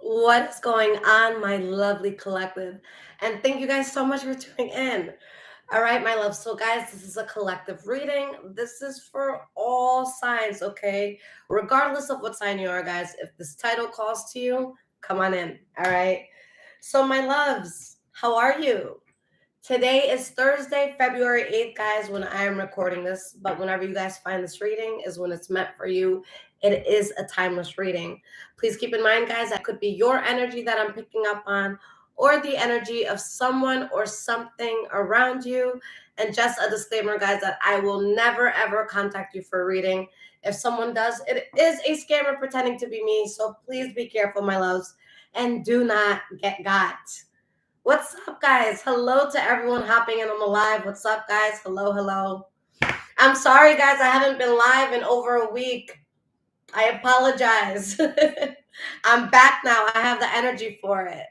What is going on, my lovely collective? And thank you guys so much for tuning in. All right, my love. So, guys, this is a collective reading. This is for all signs, okay? Regardless of what sign you are, guys, if this title calls to you, come on in. All right. So, my loves, how are you? Today is Thursday, February 8th, guys, when I am recording this. But whenever you guys find this reading is when it's meant for you. It is a timeless reading. Please keep in mind, guys, that could be your energy that I'm picking up on or the energy of someone or something around you. And just a disclaimer, guys, that I will never, ever contact you for a reading. If someone does, it is a scammer pretending to be me. So please be careful, my loves, and do not get got. What's up, guys? Hello to everyone hopping in on the live. What's up, guys? Hello, hello. I'm sorry, guys. I haven't been live in over a week. I apologize. I'm back now. I have the energy for it.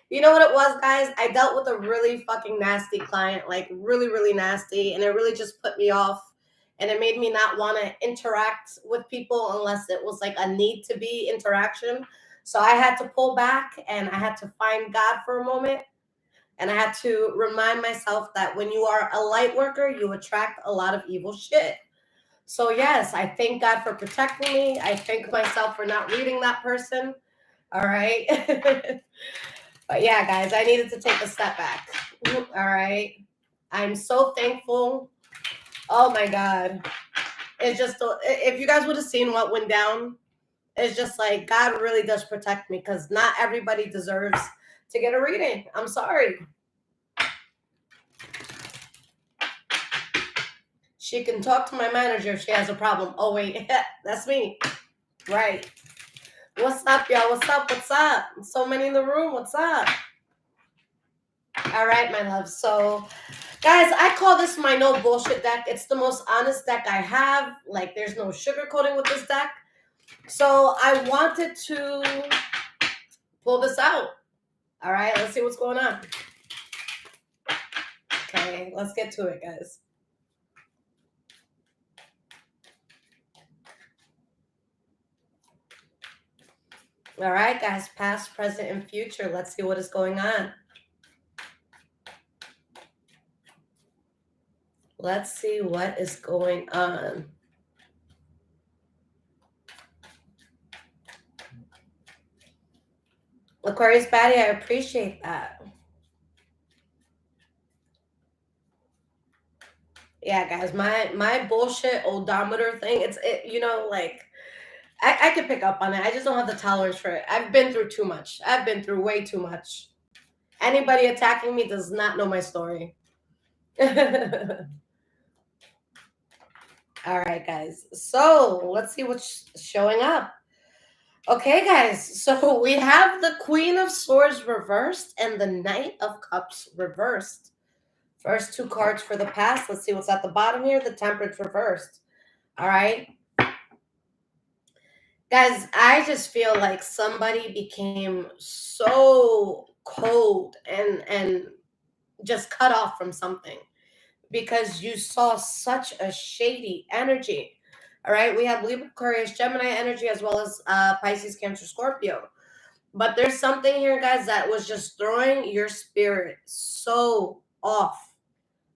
You know what it was, guys? I dealt with a really fucking nasty client, like really, really nasty, and it really just put me off. And it made me not want to interact with people unless it was like a need to be interaction. So I had to pull back and I had to find God for a moment. And I had to remind myself that when you are a light worker, you attract a lot of evil shit. So, yes, I thank God for protecting me. I thank myself for not reading that person. All right. But yeah, guys, I needed to take a step back. All right. I'm so thankful. Oh my God. It's just, if you guys would have seen what went down, it's just like God really does protect me because not everybody deserves to get a reading. I'm sorry. She can talk to my manager if she has a problem. Oh, wait, that's me. Right. What's up, y'all? What's up? What's up? So many in the room. What's up? All right, my love. So, guys, I call this my no bullshit deck. It's the most honest deck I have. Like, there's no sugarcoating with this deck. So, I wanted to pull this out. All right, let's see what's going on. Okay, let's get to it, guys. All right, guys, past, present, and future. Let's see what is going on. Let's see what is going on. Aquarius Baddie, I appreciate that. Yeah, guys, my bullshit odometer thing, like I could pick up on it. I just don't have the tolerance for it. I've been through too much. I've been through way too much. Anybody attacking me does not know my story. All right, guys. So let's see what's showing up. Okay, guys. So we have the Queen of Swords reversed and the Knight of Cups reversed. First two cards for the past. Let's see what's at the bottom here. The Temperance reversed. All right. Guys, I just feel like somebody became so cold and just cut off from something because you saw such a shady energy. All right. We have Libra, Aquarius, Gemini energy, as well as Pisces, Cancer, Scorpio. But there's something here, guys, that was just throwing your spirit so off.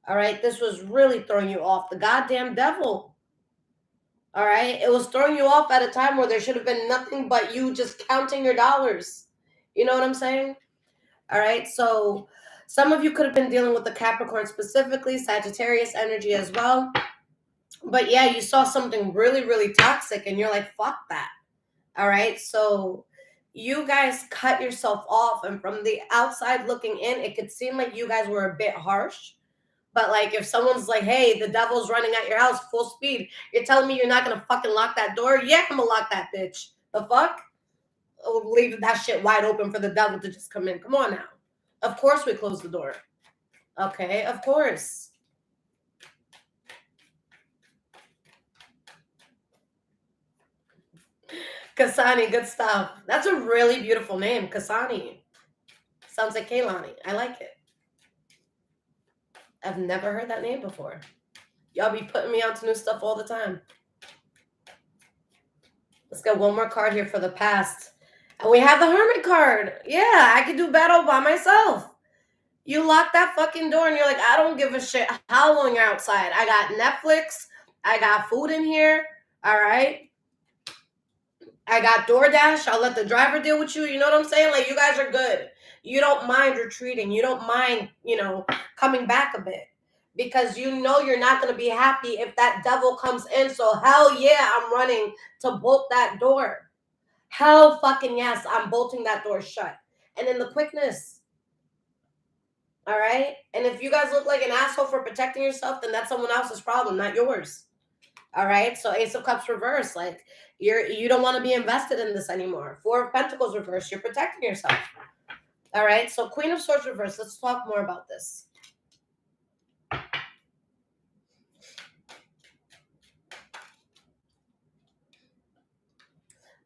All right. This was really throwing you off. The goddamn devil. All right. It was throwing you off at a time where there should have been nothing but you just counting your dollars. You know what I'm saying? All right. So some of you could have been dealing with the Capricorn specifically, Sagittarius energy as well. But yeah, you saw something really, really toxic and you're like, fuck that. All right. So you guys cut yourself off. And from the outside looking in, it could seem like you guys were a bit harsh. But like if someone's like, hey, the devil's running at your house full speed, you're telling me you're not gonna fucking lock that door? Yeah, I'm gonna lock that bitch. The fuck? Oh, leave that shit wide open for the devil to just come in. Come on now. Of course we close the door. Okay, of course. Kasani, good stuff. That's a really beautiful name, Kasani. Sounds like Kaylani. I like it. I've never heard that name before. Y'all be putting me on to new stuff all the time. Let's get one more card here for the past. And we have the hermit card. Yeah, I could do battle by myself. You lock that fucking door and you're like, I don't give a shit how long you're outside. I got Netflix. I got food in here. All right. I got DoorDash. I'll let the driver deal with you. You know what I'm saying? Like, you guys are good. You don't mind retreating. You don't mind, coming back a bit. Because you know you're not going to be happy if that devil comes in. So, hell yeah, I'm running to bolt that door. Hell fucking yes, I'm bolting that door shut. And in the quickness, all right? And if you guys look like an asshole for protecting yourself, then that's someone else's problem, not yours. All right? So Ace of Cups reverse, like you don't want to be invested in this anymore. Four of Pentacles reverse, you're protecting yourself. All right? So Queen of Swords reverse, let's talk more about this.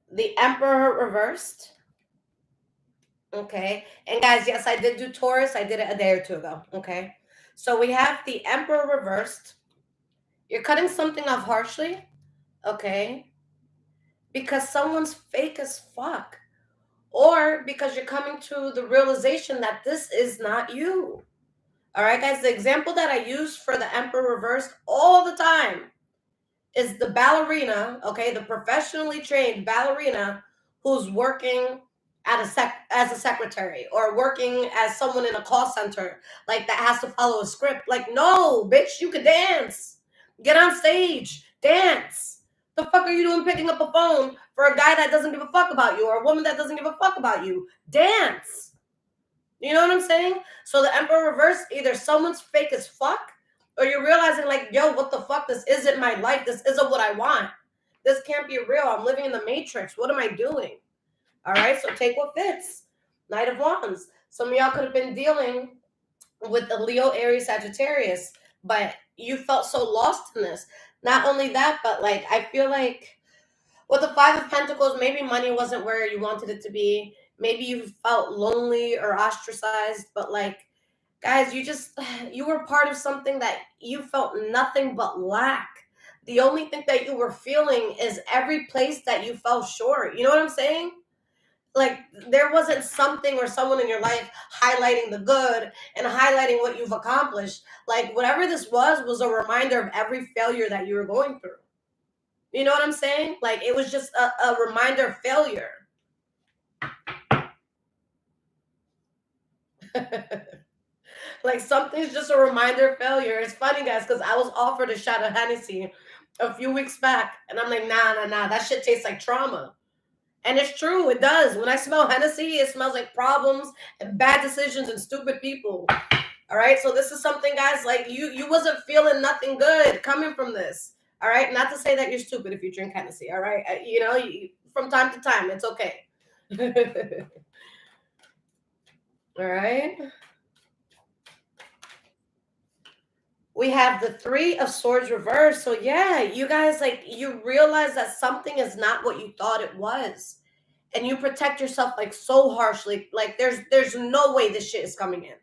The Emperor reversed. Okay. And guys, yes, I did do Taurus. I did it a day or two ago. Okay. So we have the Emperor reversed. You're cutting something off harshly. Okay. Because someone's fake as fuck. Or because you're coming to the realization that this is not you. All right, guys. The example that I use for the Emperor reversed all the time is the ballerina, okay, the professionally trained ballerina who's working as a secretary or working as someone in a call center, like that has to follow a script. Like, no, bitch, you can dance. Get on stage, dance. The fuck are you doing picking up a phone for a guy that doesn't give a fuck about you or a woman that doesn't give a fuck about you? Dance. You know what I'm saying? So the Emperor reverse, either someone's fake as fuck or you're realizing like, yo, what the fuck? This isn't my life. This isn't what I want. This can't be real. I'm living in the matrix. What am I doing? All right, so take what fits. Knight of Wands. Some of y'all could have been dealing with the Leo, Aries, Sagittarius, but you felt so lost in this. Not only that, but like I feel like with the Five of Pentacles, maybe money wasn't where you wanted it to be. Maybe you felt lonely or ostracized, but like guys, you were part of something that you felt nothing but lack. The only thing that you were feeling is every place that you fell short. You know what I'm saying? Like there wasn't something or someone in your life highlighting the good and highlighting what you've accomplished. Like whatever this was a reminder of every failure that you were going through. You know what I'm saying? Like it was just a reminder of failure. Like something's just a reminder of failure. It's funny, guys, because I was offered a shot of Hennessy a few weeks back, and I'm like, nah. That shit tastes like trauma. And it's true, it does. When I smell Hennessy, it smells like problems and bad decisions and stupid people. All right, so this is something, guys. Like you wasn't feeling nothing good coming from this. All right, not to say that you're stupid if you drink Hennessy. All right, from time to time, it's okay. All right. We have the Three of Swords reversed. So yeah, you guys, like you realize that something is not what you thought it was. And you protect yourself like so harshly. Like there's no way this shit is coming in.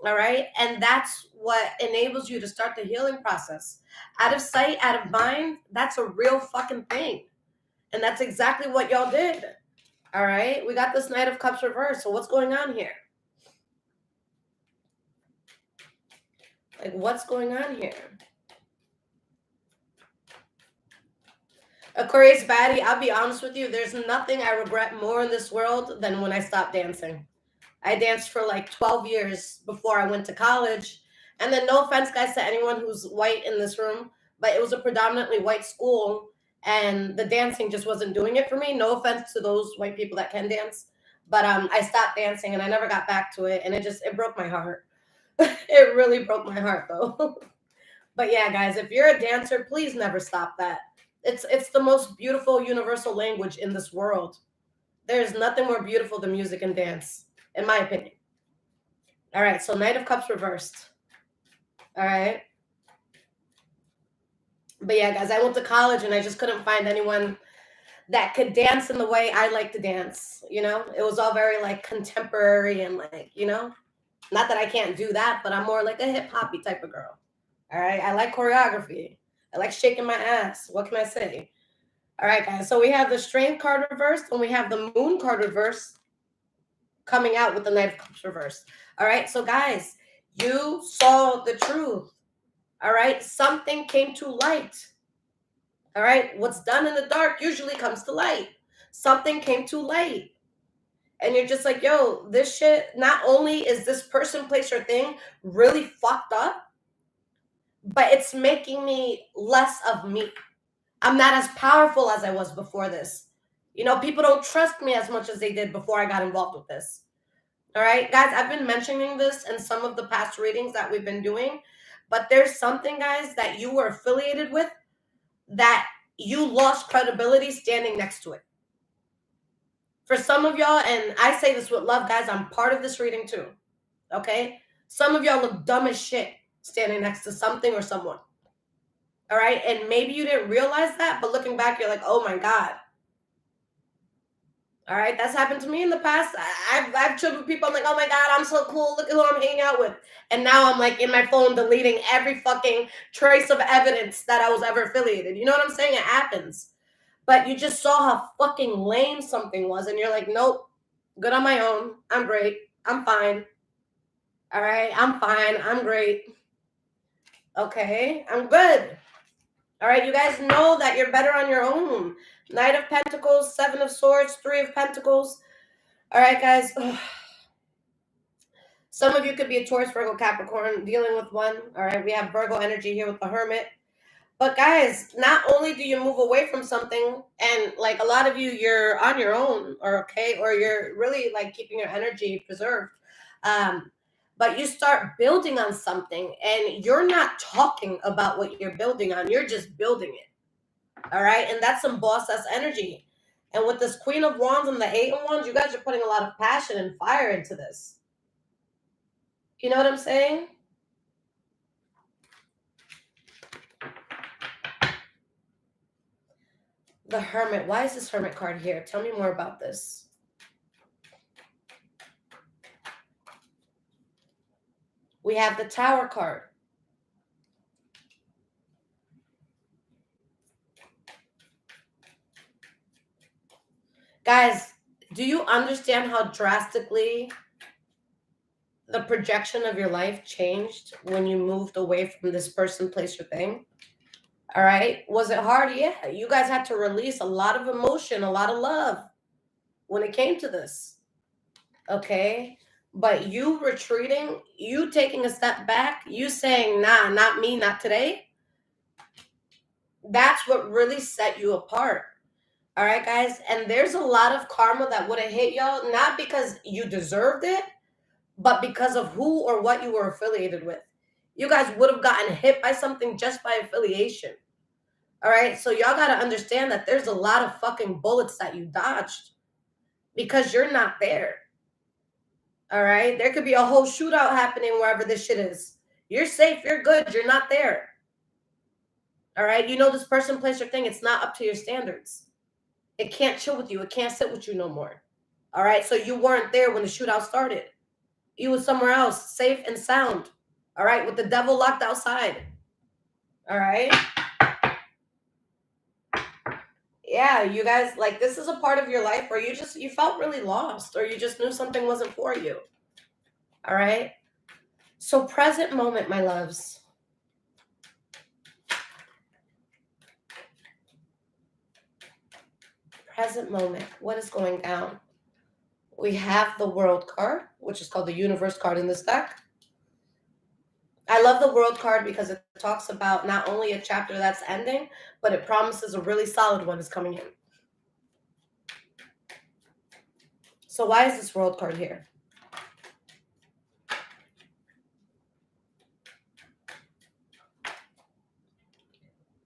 All right? And that's what enables you to start the healing process. Out of sight, out of mind, that's a real fucking thing. And that's exactly what y'all did. All right? We got this Knight of Cups reversed. So what's going on here? Like what's going on here? Aquarius baddie, I'll be honest with you, there's nothing I regret more in this world than when I stopped dancing. I danced for like 12 years before I went to college. And then no offense, guys, to anyone who's white in this room, but it was a predominantly white school and the dancing just wasn't doing it for me. No offense to those white people that can dance. But I stopped dancing and I never got back to it. And it broke my heart. It really broke my heart though. But yeah, guys, if you're a dancer, please never stop that. It's the most beautiful universal language in this world. There's nothing more beautiful than music and dance, in my opinion. All right, so Knight of Cups reversed. All right. But yeah, guys, I went to college and I just couldn't find anyone that could dance in the way I like to dance. You know, it was all very like contemporary and like, not that I can't do that, but I'm more like a hip hoppy type of girl. All right. I like choreography. I like shaking my ass. What can I say? All right, guys. So we have the Strength card reversed, and we have the Moon card reversed coming out with the Knight of Cups reversed. All right. So, guys, you saw the truth. All right. Something came to light. All right. What's done in the dark usually comes to light. Something came to light. And you're just like, yo, this shit, not only is this person, place, or thing really fucked up, but it's making me less of me. I'm not as powerful as I was before this. You know, people don't trust me as much as they did before I got involved with this. All right, guys, I've been mentioning this in some of the past readings that we've been doing, but there's something, guys, that you were affiliated with that you lost credibility standing next to it. For some of y'all, and I say this with love, guys, I'm part of this reading too. Okay? Some of y'all look dumb as shit standing next to something or someone. All right? And maybe you didn't realize that, but looking back, you're like, oh my God. All right? That's happened to me in the past. I've chilled with people. I'm like, oh my God, I'm so cool. Look at who I'm hanging out with. And now I'm like in my phone deleting every fucking trace of evidence that I was ever affiliated. You know what I'm saying? It happens. But you just saw how fucking lame something was. And you're like, nope, good on my own. I'm great. I'm fine. All right, I'm fine. I'm great. Okay, I'm good. All right, you guys know that you're better on your own. Knight of Pentacles, Seven of Swords, Three of Pentacles. All right, guys. Some of you could be a Taurus, Virgo, Capricorn, dealing with one. All right, we have Virgo energy here with the Hermit. But guys, not only do you move away from something, and like a lot of you, you're on your own, or okay, or you're really like keeping your energy preserved. But you start building on something, and you're not talking about what you're building on. You're just building it. All right, and that's some boss ass energy. And with this Queen of Wands and the Eight of Wands, you guys are putting a lot of passion and fire into this. You know what I'm saying? The Hermit. Why is this Hermit card here? Tell me more about this. We have the Tower card. Guys, do you understand how drastically the projection of your life changed when you moved away from this person, place, or thing? All right. Was it hard? Yeah. You guys had to release a lot of emotion, a lot of love when it came to this. Okay. But you retreating, you taking a step back, you saying, nah, not me, not today. That's what really set you apart. All right, guys. And there's a lot of karma that would have hit y'all, not because you deserved it, but because of who or what you were affiliated with. You guys would have gotten hit by something just by affiliation. All right. So y'all got to understand that there's a lot of fucking bullets that you dodged because you're not there. All right. There could be a whole shootout happening wherever this shit is. You're safe. You're good. You're not there. All right. You know, this person, place, or thing, it's not up to your standards. It can't chill with you. It can't sit with you no more. All right. So you weren't there when the shootout started. You was somewhere else, safe and sound. All right. With the devil locked outside. All right. Yeah, you guys, like, this is a part of your life where you felt really lost, or you just knew something wasn't for you. All right. So present moment, my loves. Present moment. What is going down? We have the World card, which is called the Universe card in this deck. I love the World card because it talks about not only a chapter that's ending, but it promises a really solid one is coming in. So why is this World card here?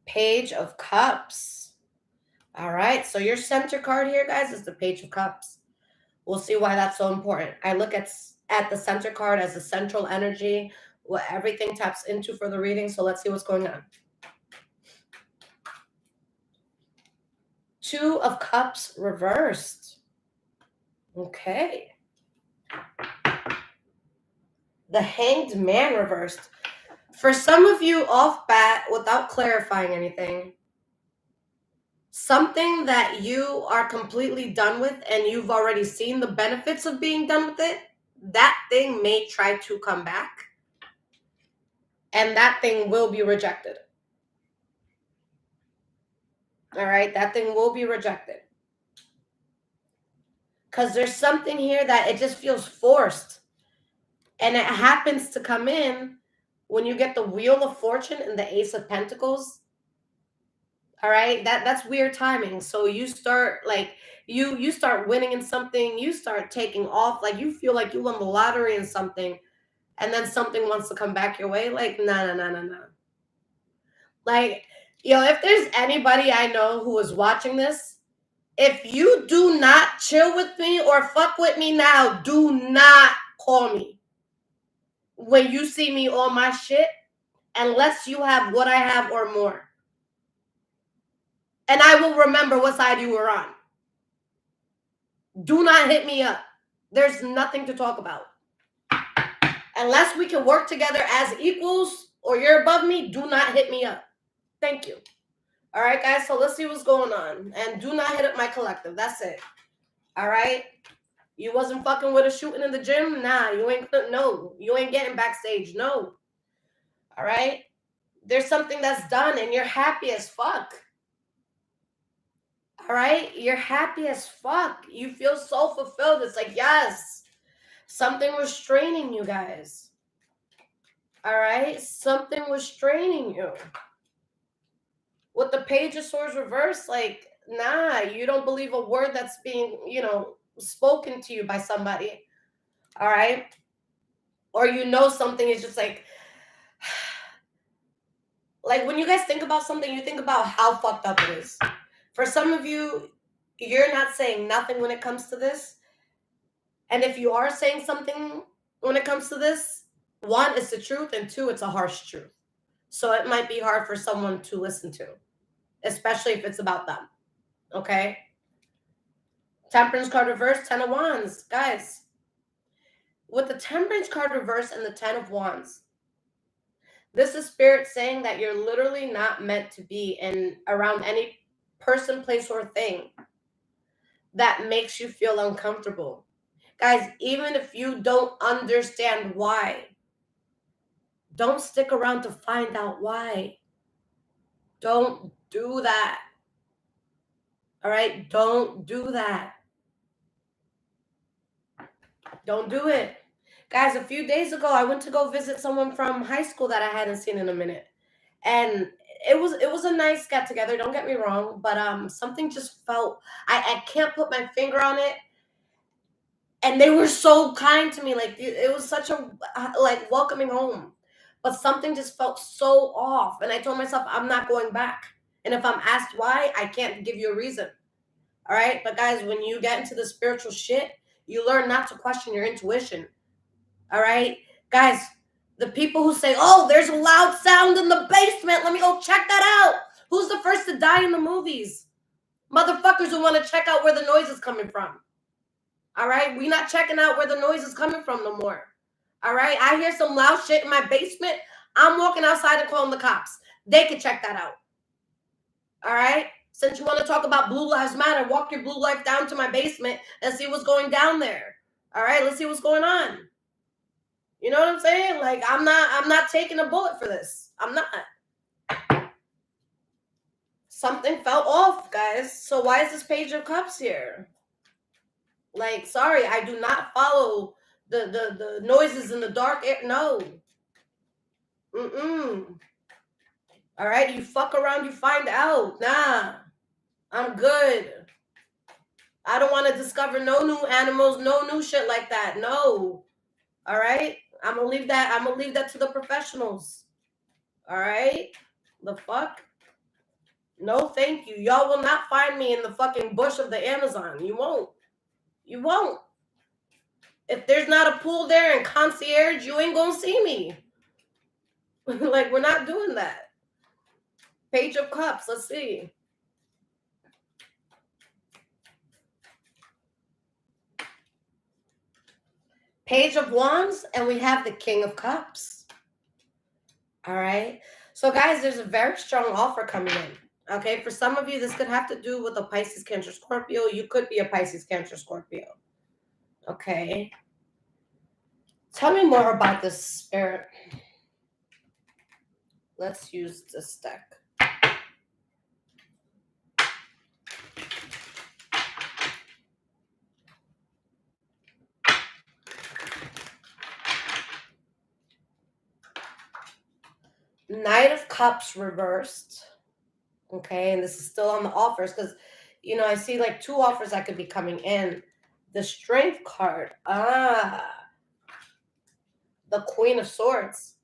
Page of Cups. All right. So your center card here, guys, is the Page of Cups. We'll see why that's so important. I look at the center card as the central energy, what everything taps into for the reading. So let's see what's going on. Two of Cups reversed. Okay. The Hanged Man reversed. For some of you off bat, without clarifying anything, something that you are completely done with and you've already seen the benefits of being done with it, that thing may try to come back and that thing will be rejected. All right, that thing will be rejected. Because there's something here that it just feels forced. And it happens to come in when you get the Wheel of Fortune and the Ace of Pentacles. All right, that's weird timing. So you start like you start winning in something, you start taking off, like you feel like you won the lottery in something, and then something wants to come back your way. Like, no. Like, if there's anybody I know who is watching this, if you do not chill with me or fuck with me now, do not call me when you see me on my shit, unless you have what I have or more. And I will remember what side you were on. Do not hit me up. There's nothing to talk about. Unless we can work together as equals or you're above me, do not hit me up. Thank you. All right, guys, so let's see what's going on. And do not hit up my collective. That's it. All right? You wasn't fucking with a shooting in the gym? Nah, you ain't getting backstage. No. All right? There's something that's done and you're happy as fuck. All right? You're happy as fuck. You feel so fulfilled. It's like, yes, something was straining you guys. All right? Something was straining you. With the Page of Swords reversed, like, nah, you don't believe a word that's being, spoken to you by somebody. All right? Or something is just like when you guys think about something, you think about how fucked up it is. For some of you, you're not saying nothing when it comes to this. And if you are saying something when it comes to this, one, it's the truth, and two, it's a harsh truth. So it might be hard for someone to listen to, especially if it's about them. Okay? Temperance card reverse, 10 of Wands. Guys, with the Temperance card reverse and the 10 of Wands, this is Spirit saying that you're literally not meant to be around any person, place, or thing that makes you feel uncomfortable. Guys, even if you don't understand why, don't stick around to find out why. Don't do that. All right? Don't do that. Don't do it. Guys, a few days ago, I went to go visit someone from high school that I hadn't seen in a minute. And it was a nice get together, don't get me wrong, but something just felt, I can't put my finger on it. And they were so kind to me, like it was such a welcoming home. But something just felt so off, and I told myself I'm not going back. And if I'm asked why, I can't give you a reason. All right? But guys, when you get into the spiritual shit, you learn not to question your intuition. All right? Guys, the people who say, oh, there's a loud sound in the basement, let me go check that out. Who's the first to die in the movies? Motherfuckers who want to check out where the noise is coming from. All right? We not checking out where the noise is coming from no more. All right? I hear some loud shit in my basement. I'm walking outside and calling the cops. They can check that out. All right? Since you want to talk about Blue Lives Matter, walk your blue life down to my basement and see what's going down there. All right? Let's see what's going on. You know what I'm saying? Like, I'm not taking a bullet for this. I'm not. Something felt off, guys. So why is this Page of Cups here? Like, sorry, I do not follow the noises in the dark air. No. All right, you fuck around, you find out. Nah, I'm good. I don't want to discover no new animals, no new shit like that. No. All right? I'm gonna leave that to the professionals. All right? The fuck? No, thank you. Y'all will not find me in the fucking bush of the Amazon. You won't. You won't. If there's not a pool there and concierge, you ain't gonna see me. Like, we're not doing that. Page of Cups. Let's see. Page of Wands, and we have the King of Cups. All right. So, guys, there's a very strong offer coming in. Okay, for some of you, this could have to do with a Pisces, Cancer, Scorpio. You could be a Pisces, Cancer, Scorpio. Okay. Tell me more about this, Spirit. Let's use this deck. Knight of Cups reversed. Okay, and this is still on the offers because, I see like 2 offers that could be coming in. The Strength card. The Queen of Swords.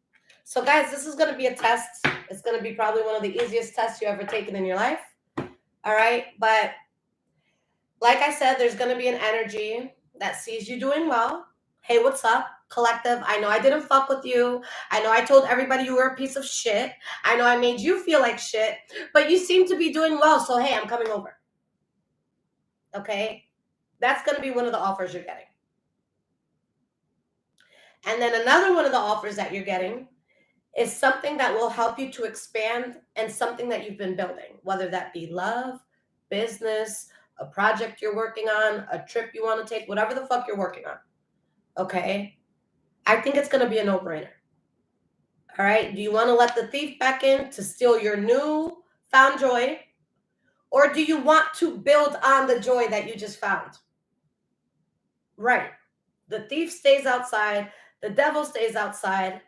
So, guys, this is going to be a test. It's going to be probably one of the easiest tests you ever taken in your life. All right, but like I said, there's going to be an energy that sees you doing well. Hey, what's up, collective? I know I didn't fuck with you. I know I told everybody you were a piece of shit. I know I made you feel like shit, but you seem to be doing well. So, hey, I'm coming over. Okay? That's going to be one of the offers you're getting. And then another one of the offers that you're getting is something that will help you to expand and something that you've been building, whether that be love, business, a project you're working on, a trip you want to take, whatever the fuck you're working on. Okay? I think it's going to be a no-brainer. All right? Do you want to let the thief back in to steal your new found joy? Or do you want to build on the joy that you just found? Right. The thief stays outside. The devil stays outside.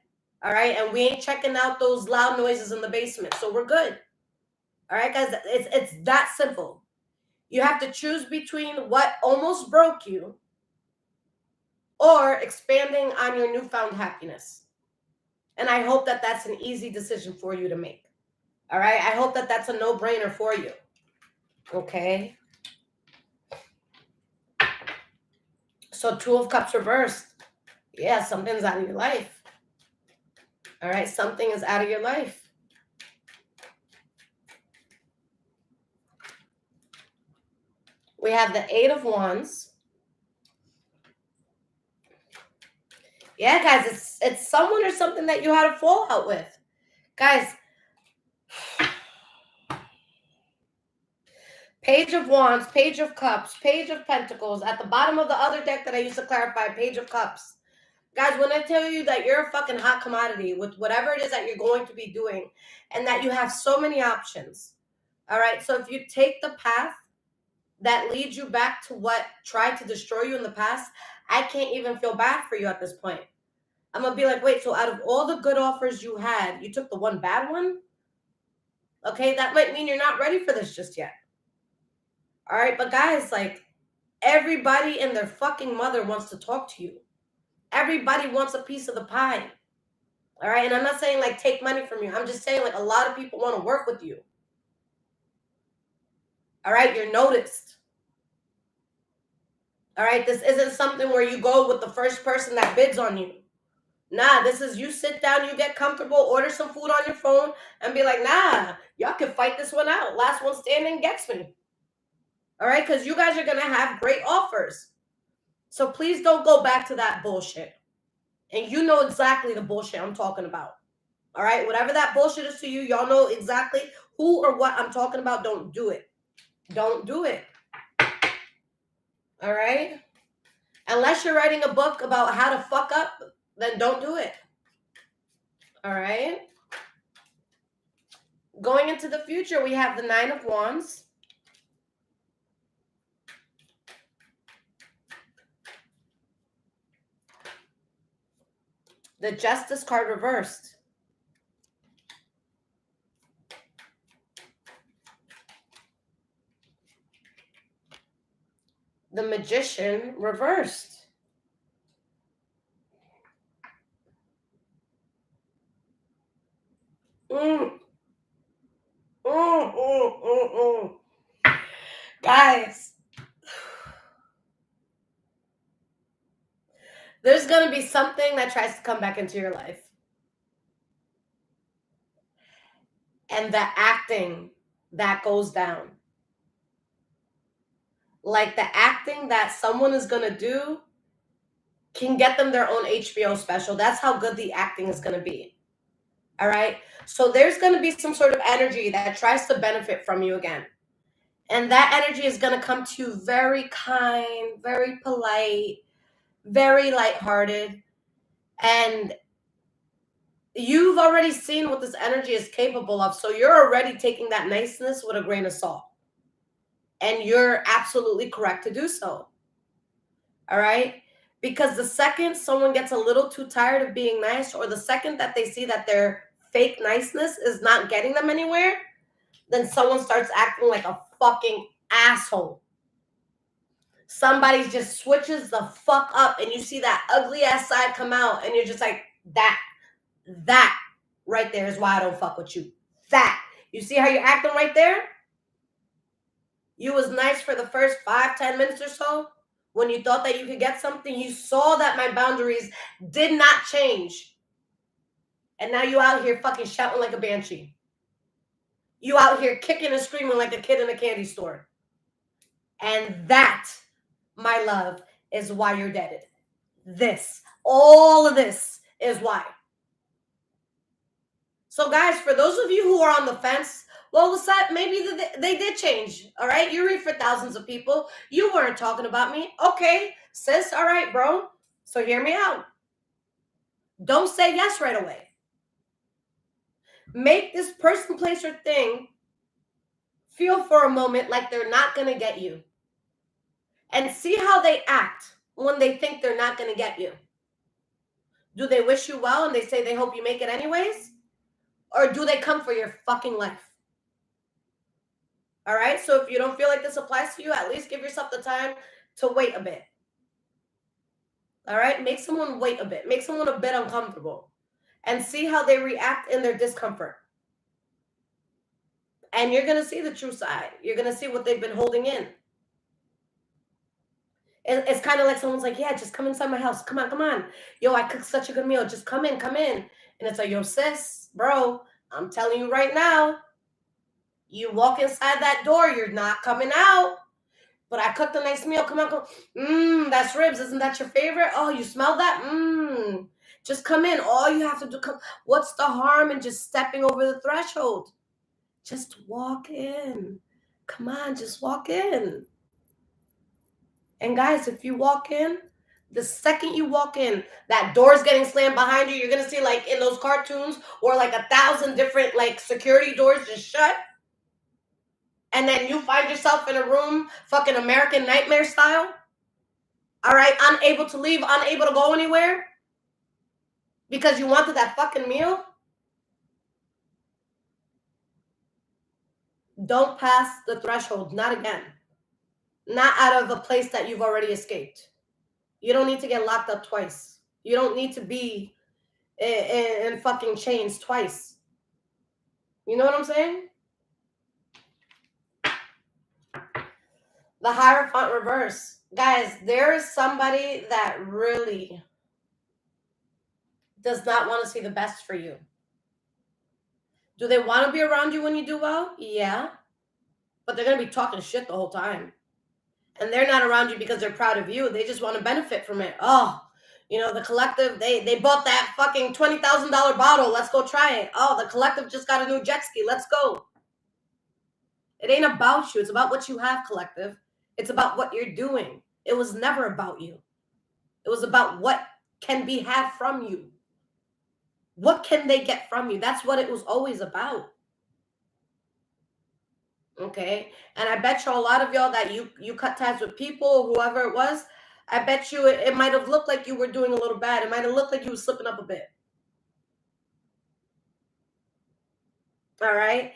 All right? And we ain't checking out those loud noises in the basement. So we're good. All right, guys? It's that simple. You have to choose between what almost broke you or expanding on your newfound happiness. And I hope that that's an easy decision for you to make. All right? I hope that that's a no-brainer for you. Okay? So 2 of Cups reversed. Yeah, something's out of your life. All right? Something is out of your life. We have the 8 of Wands. Yeah, guys, it's someone or something that you had a fallout with. Guys, Page of Wands, Page of Cups, Page of Pentacles. At the bottom of the other deck that I used to clarify, Page of Cups. Guys, when I tell you that you're a fucking hot commodity with whatever it is that you're going to be doing and that you have so many options, all right? So if you take the path that leads you back to what tried to destroy you in the past, I can't even feel bad for you at this point. I'm going to be like, wait, so out of all the good offers you had, you took the one bad one? Okay, that might mean you're not ready for this just yet. All right, but guys, like, everybody and their fucking mother wants to talk to you. Everybody wants a piece of the pie. All right, and I'm not saying, like, take money from you. I'm just saying, like, a lot of people want to work with you. All right, you're noticed. All right, this isn't something where you go with the first person that bids on you. Nah, this is you sit down, you get comfortable, order some food on your phone, and be like, nah, y'all can fight this one out. Last one standing gets me. All right, because you guys are going to have great offers. So please don't go back to that bullshit. And you know exactly the bullshit I'm talking about. All right, whatever that bullshit is to you, y'all know exactly who or what I'm talking about. Don't do it. Don't do it. All right? Unless you're writing a book about how to fuck up, then don't do it. All right? Going into the future, we have the 9 of Wands. The Justice card reversed. The Magician reversed. Guys, there's going to be something that tries to come back into your life. And the acting that goes down. Like the acting that someone is going to do can get them their own HBO special. That's how good the acting is going to be. All right. So there's going to be some sort of energy that tries to benefit from you again. And that energy is going to come to you very kind, very polite, very lighthearted. And you've already seen what this energy is capable of. So you're already taking that niceness with a grain of salt. And you're absolutely correct to do so. All right. Because the second someone gets a little too tired of being nice, or the second that they see that their fake niceness is not getting them anywhere, then someone starts acting like a fucking asshole. Somebody just switches the fuck up and you see that ugly ass side come out and you're just like, that right there is why I don't fuck with you. That. You see how you're acting right there? You was nice for the first 5-10 minutes or so. When you thought that you could get something, you saw that my boundaries did not change. And now you out here fucking shouting like a banshee. You out here kicking and screaming like a kid in a candy store. And that, my love, is why you're deaded. All of this is why. So guys, for those of you who are on the fence, well, Lisette, maybe they did change, all right? You read for thousands of people. You weren't talking about me. Okay, sis, all right, bro. So hear me out. Don't say yes right away. Make this person, place, or thing feel for a moment like they're not going to get you. And see how they act when they think they're not going to get you. Do they wish you well and they say they hope you make it anyways? Or do they come for your fucking life? All right? So if you don't feel like this applies to you, at least give yourself the time to wait a bit. All right? Make someone wait a bit. Make someone a bit uncomfortable. And see how they react in their discomfort. And you're going to see the true side. You're going to see what they've been holding in. It's kind of like someone's like, yeah, just come inside my house. Come on, come on. Yo, I cooked such a good meal. Just come in, come in. And it's like, yo, sis, bro, I'm telling you right now, you walk inside that door, you're not coming out. But I cooked a nice meal. Come on, come. That's ribs. Isn't that your favorite? Oh, you smell that? Just come in. All you have to do, come. What's the harm in just stepping over the threshold? Just walk in. Come on, just walk in. And guys, if you walk in, the second you walk in, that door's getting slammed behind you. You're going to see like in those cartoons or like 1,000 different like security doors just shut. And then you find yourself in a room, fucking American Nightmare style. All right, unable to leave, unable to go anywhere because you wanted that fucking meal. Don't pass the threshold, not again. Not out of a place that you've already escaped. You don't need to get locked up twice. You don't need to be in fucking chains twice. You know what I'm saying? The Hierophant reverse. Guys, there is somebody that really does not want to see the best for you. Do they want to be around you when you do well? Yeah. But they're going to be talking shit the whole time. And they're not around you because they're proud of you. They just want to benefit from it. Oh, you know, the collective, they bought that fucking $20,000 bottle. Let's go try it. Oh, the collective just got a new jet ski. Let's go. It ain't about you. It's about what you have, collective. It's about what you're doing. It was never about you. It was about what can be had from you. What can they get from you? That's what it was always about. Okay. And I bet you a lot of y'all that you cut ties with people, whoever it was, I bet you it might have looked like you were doing a little bad. It might have looked like you were slipping up a bit. All right.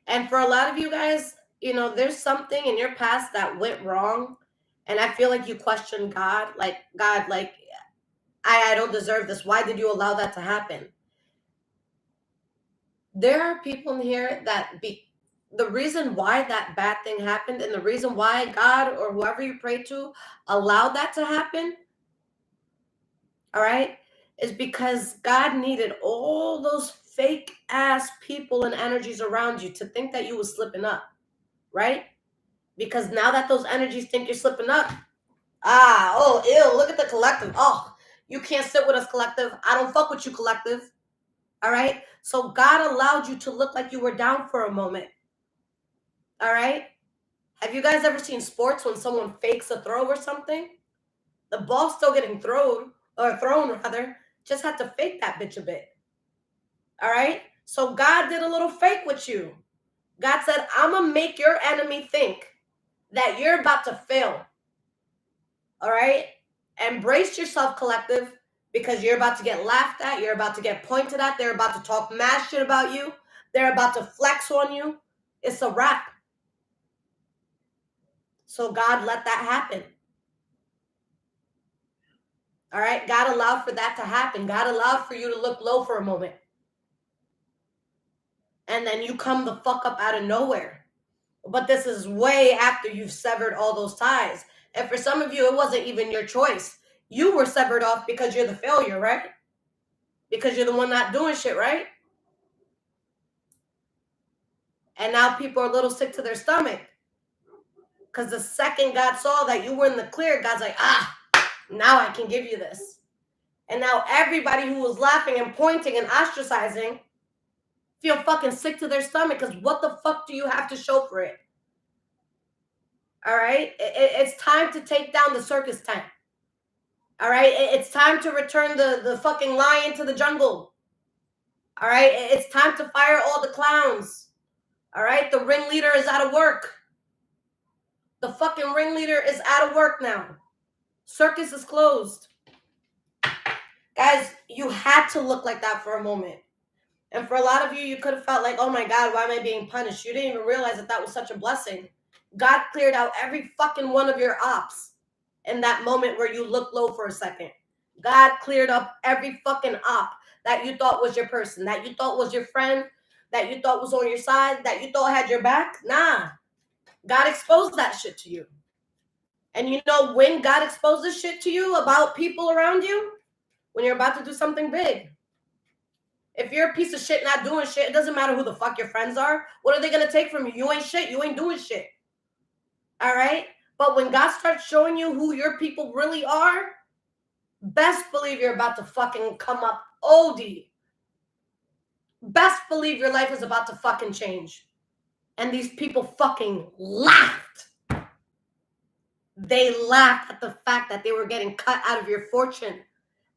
And for a lot of you guys, you know, there's something in your past that went wrong. And I feel like you question God, like, I don't deserve this. Why did you allow that to happen? There are people in here that the reason why that bad thing happened and the reason why God or whoever you pray to allowed that to happen, all right, is because God needed all those fake ass people and energies around you to think that you was slipping up, right? Because now that those energies think you're slipping up, ew, look at the collective. Oh, you can't sit with us, collective. I don't fuck with you, collective. All right? So God allowed you to look like you were down for a moment. All right? Have you guys ever seen sports when someone fakes a throw or something? The ball's still getting thrown rather. Just had to fake that bitch a bit. All right? So God did a little fake with you. God said, I'm going to make your enemy think that you're about to fail. All right? Embrace yourself, collective, because you're about to get laughed at. You're about to get pointed at. They're about to talk mad shit about you. They're about to flex on you. It's a wrap. So God let that happen. All right? God allowed for that to happen. God allowed for you to look low for a moment. And then you come the fuck up out of nowhere. But this is way after you've severed all those ties. And for some of you, it wasn't even your choice. You were severed off because you're the failure, right? Because you're the one not doing shit, right? And now people are a little sick to their stomach. Because the second God saw that you were in the clear, God's like, now I can give you this. And now everybody who was laughing and pointing and ostracizing feel fucking sick to their stomach because what the fuck do you have to show for it? All right? It's time to take down the circus tent. All right? It's time to return the fucking lion to the jungle. All right? It's time to fire all the clowns. All right? The ringleader is out of work. The fucking ringleader is out of work now. Circus is closed. Guys, you had to look like that for a moment. And for a lot of you, you could have felt like, oh my God, why am I being punished? You didn't even realize that was such a blessing. God cleared out every fucking one of your ops in that moment where you looked low for a second. God cleared up every fucking op that you thought was your person, that you thought was your friend, that you thought was on your side, that you thought had your back. Nah. God exposed that shit to you. And you know when God exposes shit to you about people around you? When you're about to do something big. If you're a piece of shit not doing shit, it doesn't matter who the fuck your friends are. What are they going to take from you? You ain't shit. You ain't doing shit. All right? But when God starts showing you who your people really are, best believe you're about to fucking come up OD. Best believe your life is about to fucking change. And these people fucking laughed. They laughed at the fact that they were getting cut out of your fortune.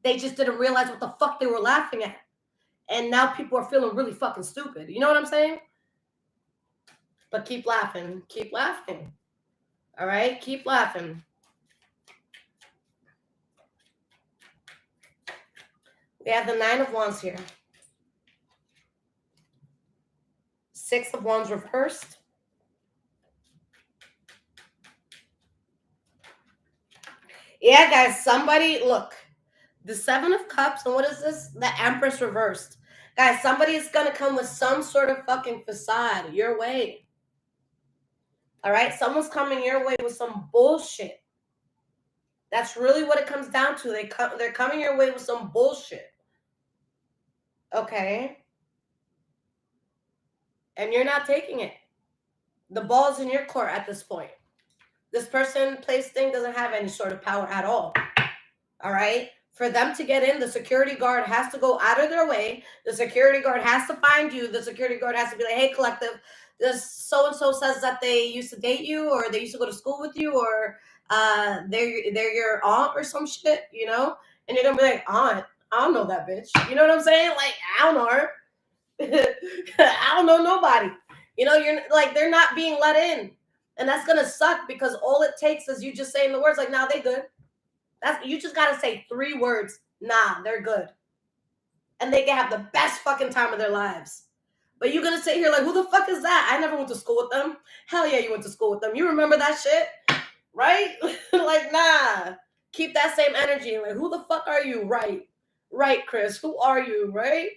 They just didn't realize what the fuck they were laughing at. And now people are feeling really fucking stupid. You know what I'm saying? But keep laughing. Keep laughing. All right? Keep laughing. We have the 9 of Wands here. 6 of Wands reversed. Yeah, guys, somebody, look. The 7 of Cups, and what is this? The Empress reversed. Guys, somebody is going to come with some sort of fucking facade your way. All right? Someone's coming your way with some bullshit. That's really what it comes down to. They're coming your way with some bullshit. Okay? And you're not taking it. The ball's in your court at this point. This person, place, thing doesn't have any sort of power at all. All right? For them to get in, the security guard has to go out of their way. The security guard has to find you. The security guard has to be like, hey, collective, this so-and-so says that they used to date you or they used to go to school with you or they're your aunt or some shit, you know? And you're going to be like, aunt? I don't know that bitch. You know what I'm saying? Like, I don't know her. I don't know nobody. You know, you're like, they're not being let in. And that's going to suck because all it takes is you just saying the words like, nah, they good. You just got to say 3 words. Nah, they're good. And they can have the best fucking time of their lives. But you're going to sit here like, who the fuck is that? I never went to school with them. Hell yeah, you went to school with them. You remember that shit? Right? Like, nah. Keep that same energy. Like, who the fuck are you? Right. Right, Chris. Who are you? Right?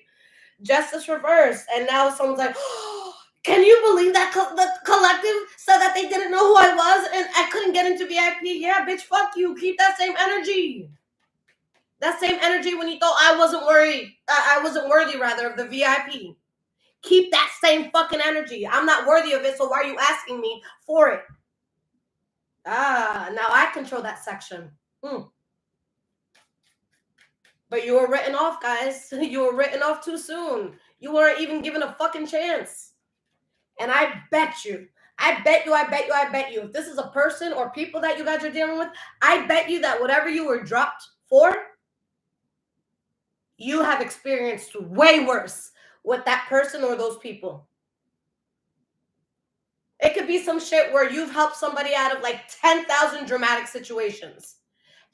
Justice reversed. And now someone's like, oh, can you believe that the collective said that they didn't know who I was and I couldn't get into VIP? Yeah, bitch, fuck you. Keep that same energy. That same energy when you thought I wasn't worried. I wasn't worthy, rather, of the VIP. Keep that same fucking energy. I'm not worthy of it, so why are you asking me for it? Now I control that section. But you were written off, guys. You were written off too soon. You weren't even given a fucking chance. And I bet you, if this is a person or people that you guys are dealing with, I bet you that whatever you were dropped for, you have experienced way worse with that person or those people. It could be some shit where you've helped somebody out of like 10,000 dramatic situations.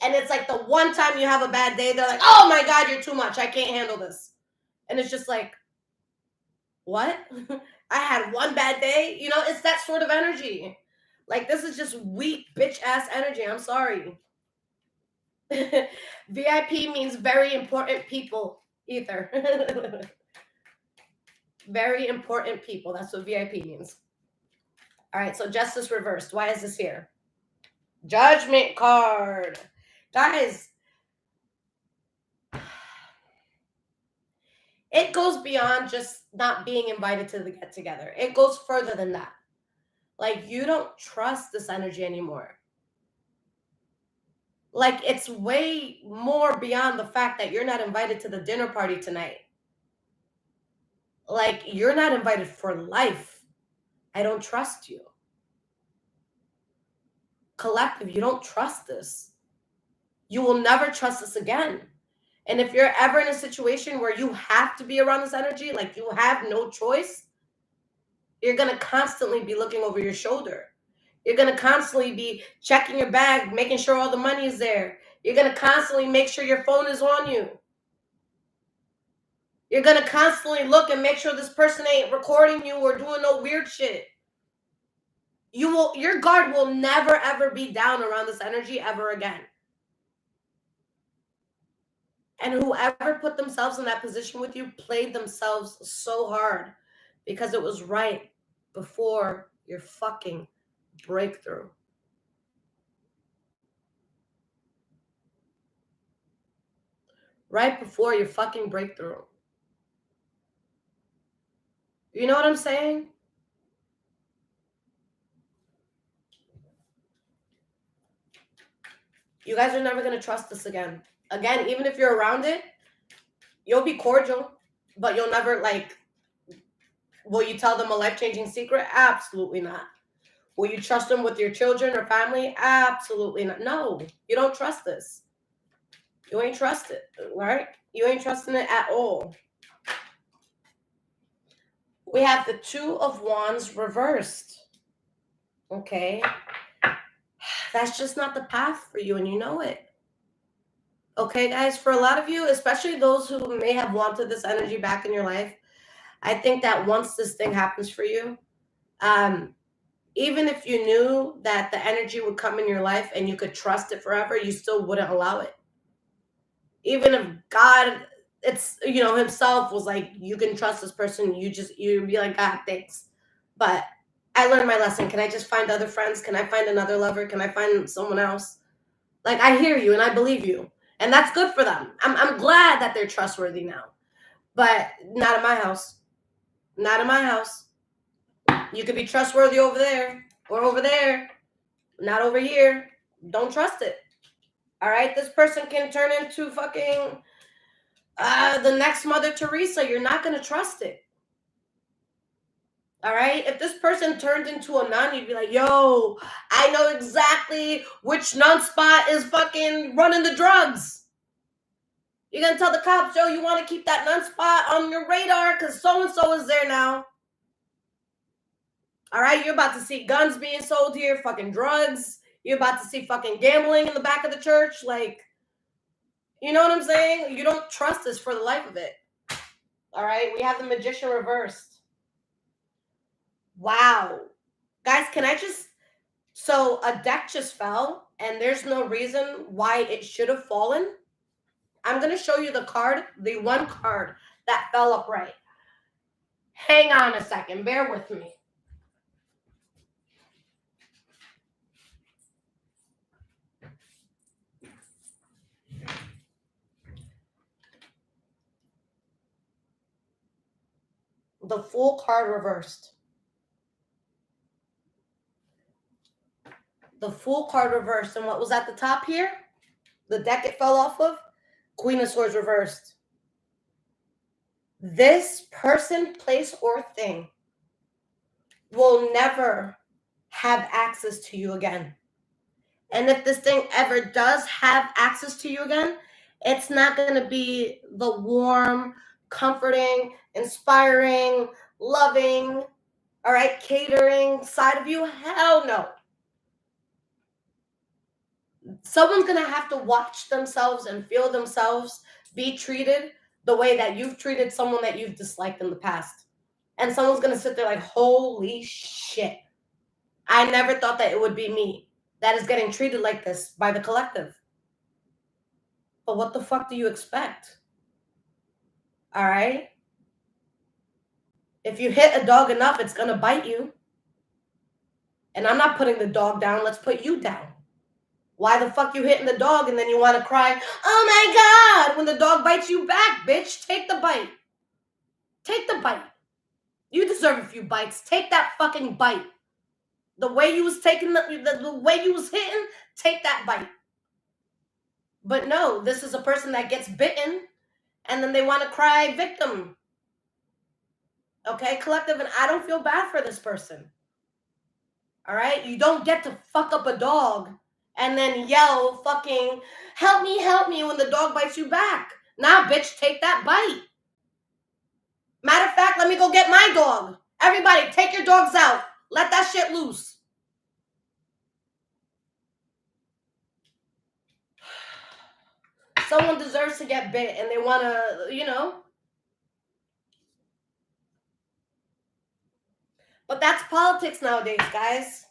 And it's like the one time you have a bad day, they're like, oh my God, you're too much. I can't handle this. And it's just like, what? I had one bad day? You know, it's that sort of energy. Like, this is just weak bitch ass energy. I'm sorry. VIP means very important people, either. Very important people. That's what VIP means. All right, so justice reversed. Why is this here? Judgment card. Guys, it goes beyond just not being invited to the get together. It goes further than that. Like, you don't trust this energy anymore. Like, it's way more beyond the fact that you're not invited to the dinner party tonight. Like, you're not invited for life. I don't trust you. Collective, you don't trust this. You will never trust this again. And if you're ever in a situation where you have to be around this energy, like you have no choice, you're going to constantly be looking over your shoulder. You're going to constantly be checking your bag, making sure all the money is there. You're going to constantly make sure your phone is on you. You're going to constantly look and make sure this person ain't recording you or doing no weird shit. Your guard will never, ever be down around this energy ever again. And whoever put themselves in that position with you played themselves so hard because it was right before your fucking breakthrough. Right before your fucking breakthrough. You know what I'm saying? You guys are never going to trust this again. Again, even if you're around it, you'll be cordial, but you'll never, like, will you tell them a life-changing secret? Absolutely not. Will you trust them with your children or family? Absolutely not. No, you don't trust this. You ain't trust it, right? You ain't trusting it at all. We have the Two of Wands reversed. Okay. That's just not the path for you, and you know it. Okay, guys, for a lot of you, especially those who may have wanted this energy back in your life, I think that once this thing happens for you, even if you knew that the energy would come in your life and you could trust it forever, you still wouldn't allow it. Even if God, himself was like, you can trust this person, you'd be like, God, thanks. But I learned my lesson. Can I just find other friends? Can I find another lover? Can I find someone else? Like, I hear you and I believe you. And that's good for them. I'm glad that they're trustworthy now. But not in my house. Not in my house. You could be trustworthy over there or over there. Not over here. Don't trust it. All right? This person can turn into fucking the next Mother Teresa. You're not going to trust it. All right? If this person turned into a nun, you'd be like, yo, I know exactly which nun spot is fucking running the drugs. You're going to tell the cops, yo, you want to keep that nun spot on your radar because so-and-so is there now. All right? You're about to see guns being sold here, fucking drugs. You're about to see fucking gambling in the back of the church. Like, you know what I'm saying? You don't trust this for the life of it. All right? We have the Magician reversed. Wow. Guys, so a deck just fell and there's no reason why it should have fallen. I'm going to show you the one card that fell upright. Hang on a second. Bear with me. The Fool card reversed. The Fool card reversed. And what was at the top here? The deck it fell off of? Queen of Swords reversed. This person, place, or thing will never have access to you again. And if this thing ever does have access to you again, it's not going to be the warm, comforting, inspiring, loving, all right, catering side of you. Hell no. Someone's going to have to watch themselves and feel themselves be treated the way that you've treated someone that you've disliked in the past. And someone's going to sit there like, holy shit. I never thought that it would be me that is getting treated like this by the collective. But what the fuck do you expect? All right? If you hit a dog enough, it's going to bite you. And I'm not putting the dog down. Let's put you down. Why the fuck you hitting the dog and then you want to cry, oh my God, when the dog bites you back, bitch? Take the bite. Take the bite. You deserve a few bites. Take that fucking bite. The way you was taking the way you was hitting, take that bite. But no, this is a person that gets bitten and then they want to cry victim. Okay, collective, and I don't feel bad for this person. All right? You don't get to fuck up a dog and then yell fucking, help me when the dog bites you back. Nah, bitch, take that bite. Matter of fact, let me go get my dog. Everybody, take your dogs out. Let that shit loose. Someone deserves to get bit and they want to, you know. But that's politics nowadays, guys.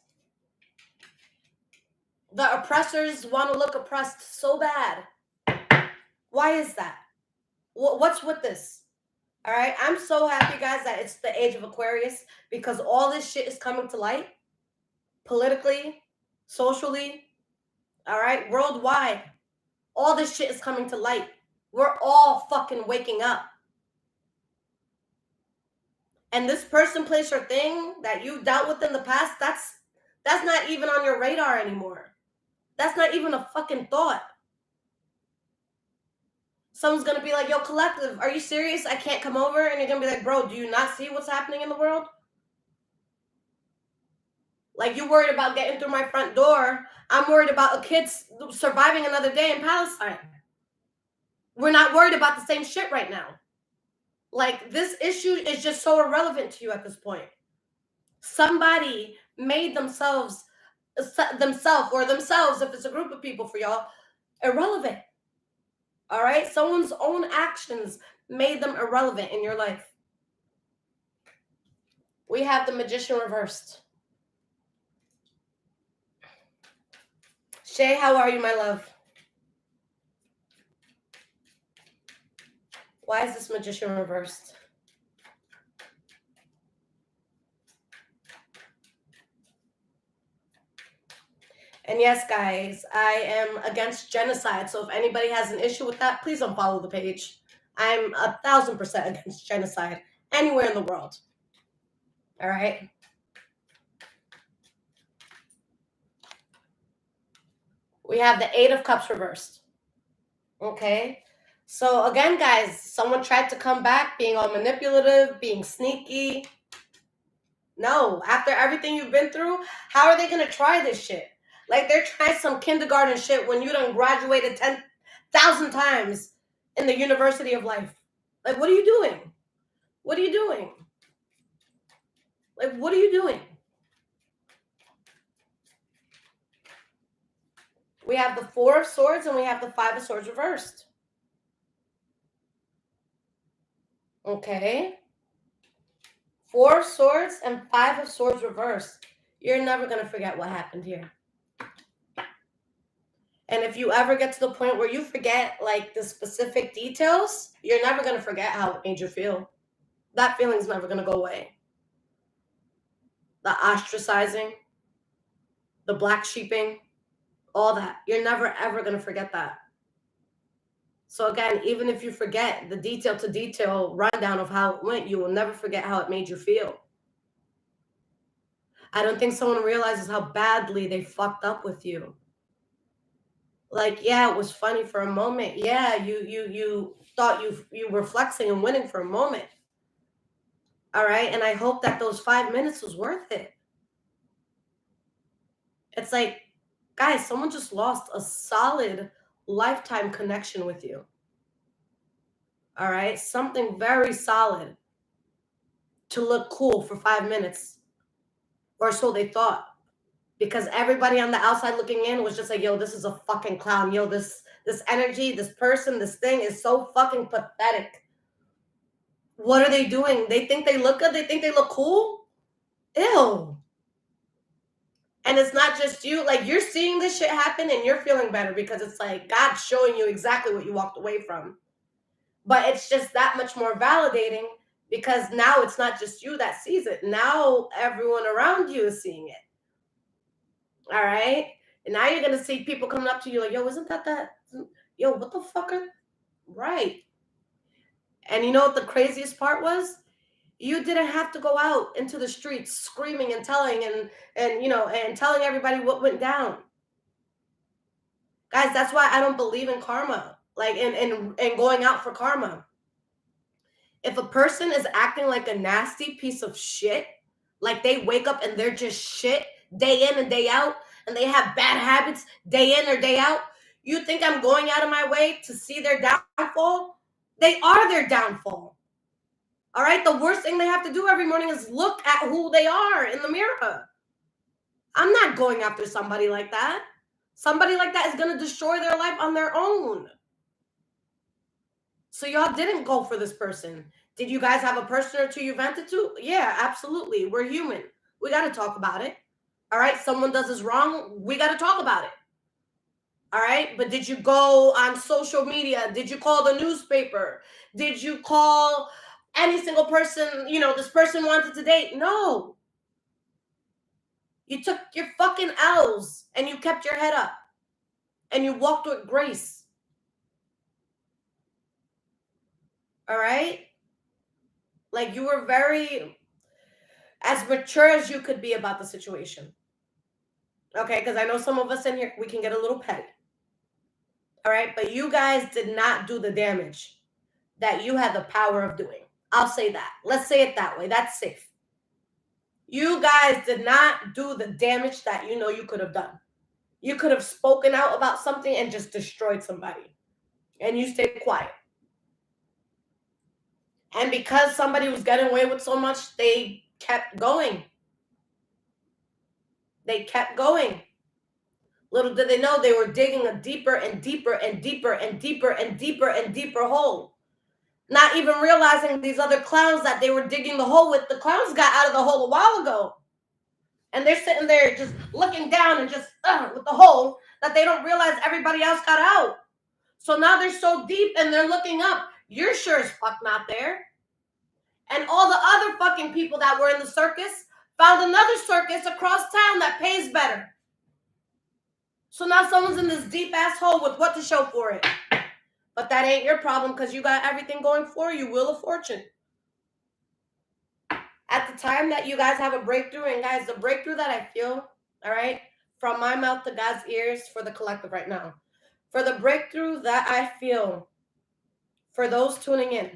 The oppressors want to look oppressed so bad. Why is that? What's with this? All right, I'm so happy, guys, that it's the age of Aquarius because all this shit is coming to light. Politically, socially, all right, worldwide. All this shit is coming to light. We're all fucking waking up. And this person, place, or thing that you dealt with in the past, that's not even on your radar anymore. That's not even a fucking thought. Someone's going to be like, yo, collective, are you serious? I can't come over? And you're going to be like, bro, do you not see what's happening in the world? Like, you worried about getting through my front door. I'm worried about a kid surviving another day in Palestine. We're not worried about the same shit right now. Like, this issue is just so irrelevant to you at this point. Somebody made themselves, or themselves, if it's a group of people for y'all, irrelevant. All right? Someone's own actions made them irrelevant in your life. We have the Magician reversed. Shay, how are you, my love? Why is this Magician reversed? And yes, guys, I am against genocide. So if anybody has an issue with that, please unfollow the page. I'm 1,000% against genocide anywhere in the world. All right? We have the Eight of Cups reversed. Okay? So again, guys, someone tried to come back being all manipulative, being sneaky. No, after everything you've been through, how are they going to try this shit? Like, they're trying some kindergarten shit when you done graduated 10,000 times in the University of Life. Like, what are you doing? What are you doing? Like, what are you doing? We have the Four of Swords and we have the Five of Swords reversed. Okay. Four of Swords and Five of Swords reversed. You're never going to forget what happened here. And if you ever get to the point where you forget, like, the specific details, you're never going to forget how it made you feel. That feeling's never going to go away. The ostracizing, the black sheeping, all that. You're never, ever going to forget that. So again, even if you forget the detail-to-detail rundown of how it went, you will never forget how it made you feel. I don't think someone realizes how badly they fucked up with you. Like, yeah, it was funny for a moment. Yeah, you thought you were flexing and winning for a moment. All right, and I hope that those 5 minutes was worth it. It's like, guys, someone just lost a solid lifetime connection with you. All right, something very solid to look cool for 5 minutes, or so they thought. Because everybody on the outside looking in was just like, yo, this is a fucking clown. Yo, this energy, this person, this thing is so fucking pathetic. What are they doing? They think they look good? They think they look cool? Ew. And it's not just you. Like, you're seeing this shit happen and you're feeling better because it's like God's showing you exactly what you walked away from. But it's just that much more validating because now it's not just you that sees it. Now everyone around you is seeing it. All right? And now you're going to see people coming up to you like, yo, isn't that? Yo, what the fuck are... Right. And you know what the craziest part was? You didn't have to go out into the streets screaming and telling and telling everybody what went down. Guys, that's why I don't believe in karma. Like and going out for karma. If a person is acting like a nasty piece of shit, like they wake up and they're just shit day in and day out, and they have bad habits day in or day out, you think I'm going out of my way to see their downfall? They are their downfall. All right? The worst thing they have to do every morning is look at who they are in the mirror. I'm not going after somebody like that. Somebody like that is going to destroy their life on their own. So y'all didn't go for this person. Did you guys have a person or two you vented to? Yeah, absolutely. We're human. We got to talk about it. All right? Someone does us wrong. We got to talk about it. All right? But did you go on social media? Did you call the newspaper? Did you call any single person, this person wanted to date? No. You took your fucking L's and you kept your head up and you walked with grace. All right? Like, you were very as mature as you could be about the situation. Okay? Because I know some of us in here, we can get a little petty. All right? But you guys did not do the damage that you had the power of doing. I'll say that. Let's say it that way. That's safe. You guys did not do the damage that you could have done. You could have spoken out about something and just destroyed somebody. And you stayed quiet. And because somebody was getting away with so much, they kept going. They kept going. Little did they know they were digging a deeper and deeper and deeper and deeper and deeper and deeper hole. Not even realizing these other clowns that they were digging the hole with, the clowns got out of the hole a while ago. And they're sitting there just looking down and just with the hole that they don't realize everybody else got out. So now they're so deep and they're looking up. You're sure as fuck not there. And all the other fucking people that were in the circus found another circus across town that pays better. So now someone's in this deep ass hole with what to show for it. But that ain't your problem because you got everything going for you. Wheel of Fortune. At the time that you guys have a breakthrough, and guys, the breakthrough that I feel, all right, from my mouth to God's ears for the collective right now, for the breakthrough that I feel for those tuning in,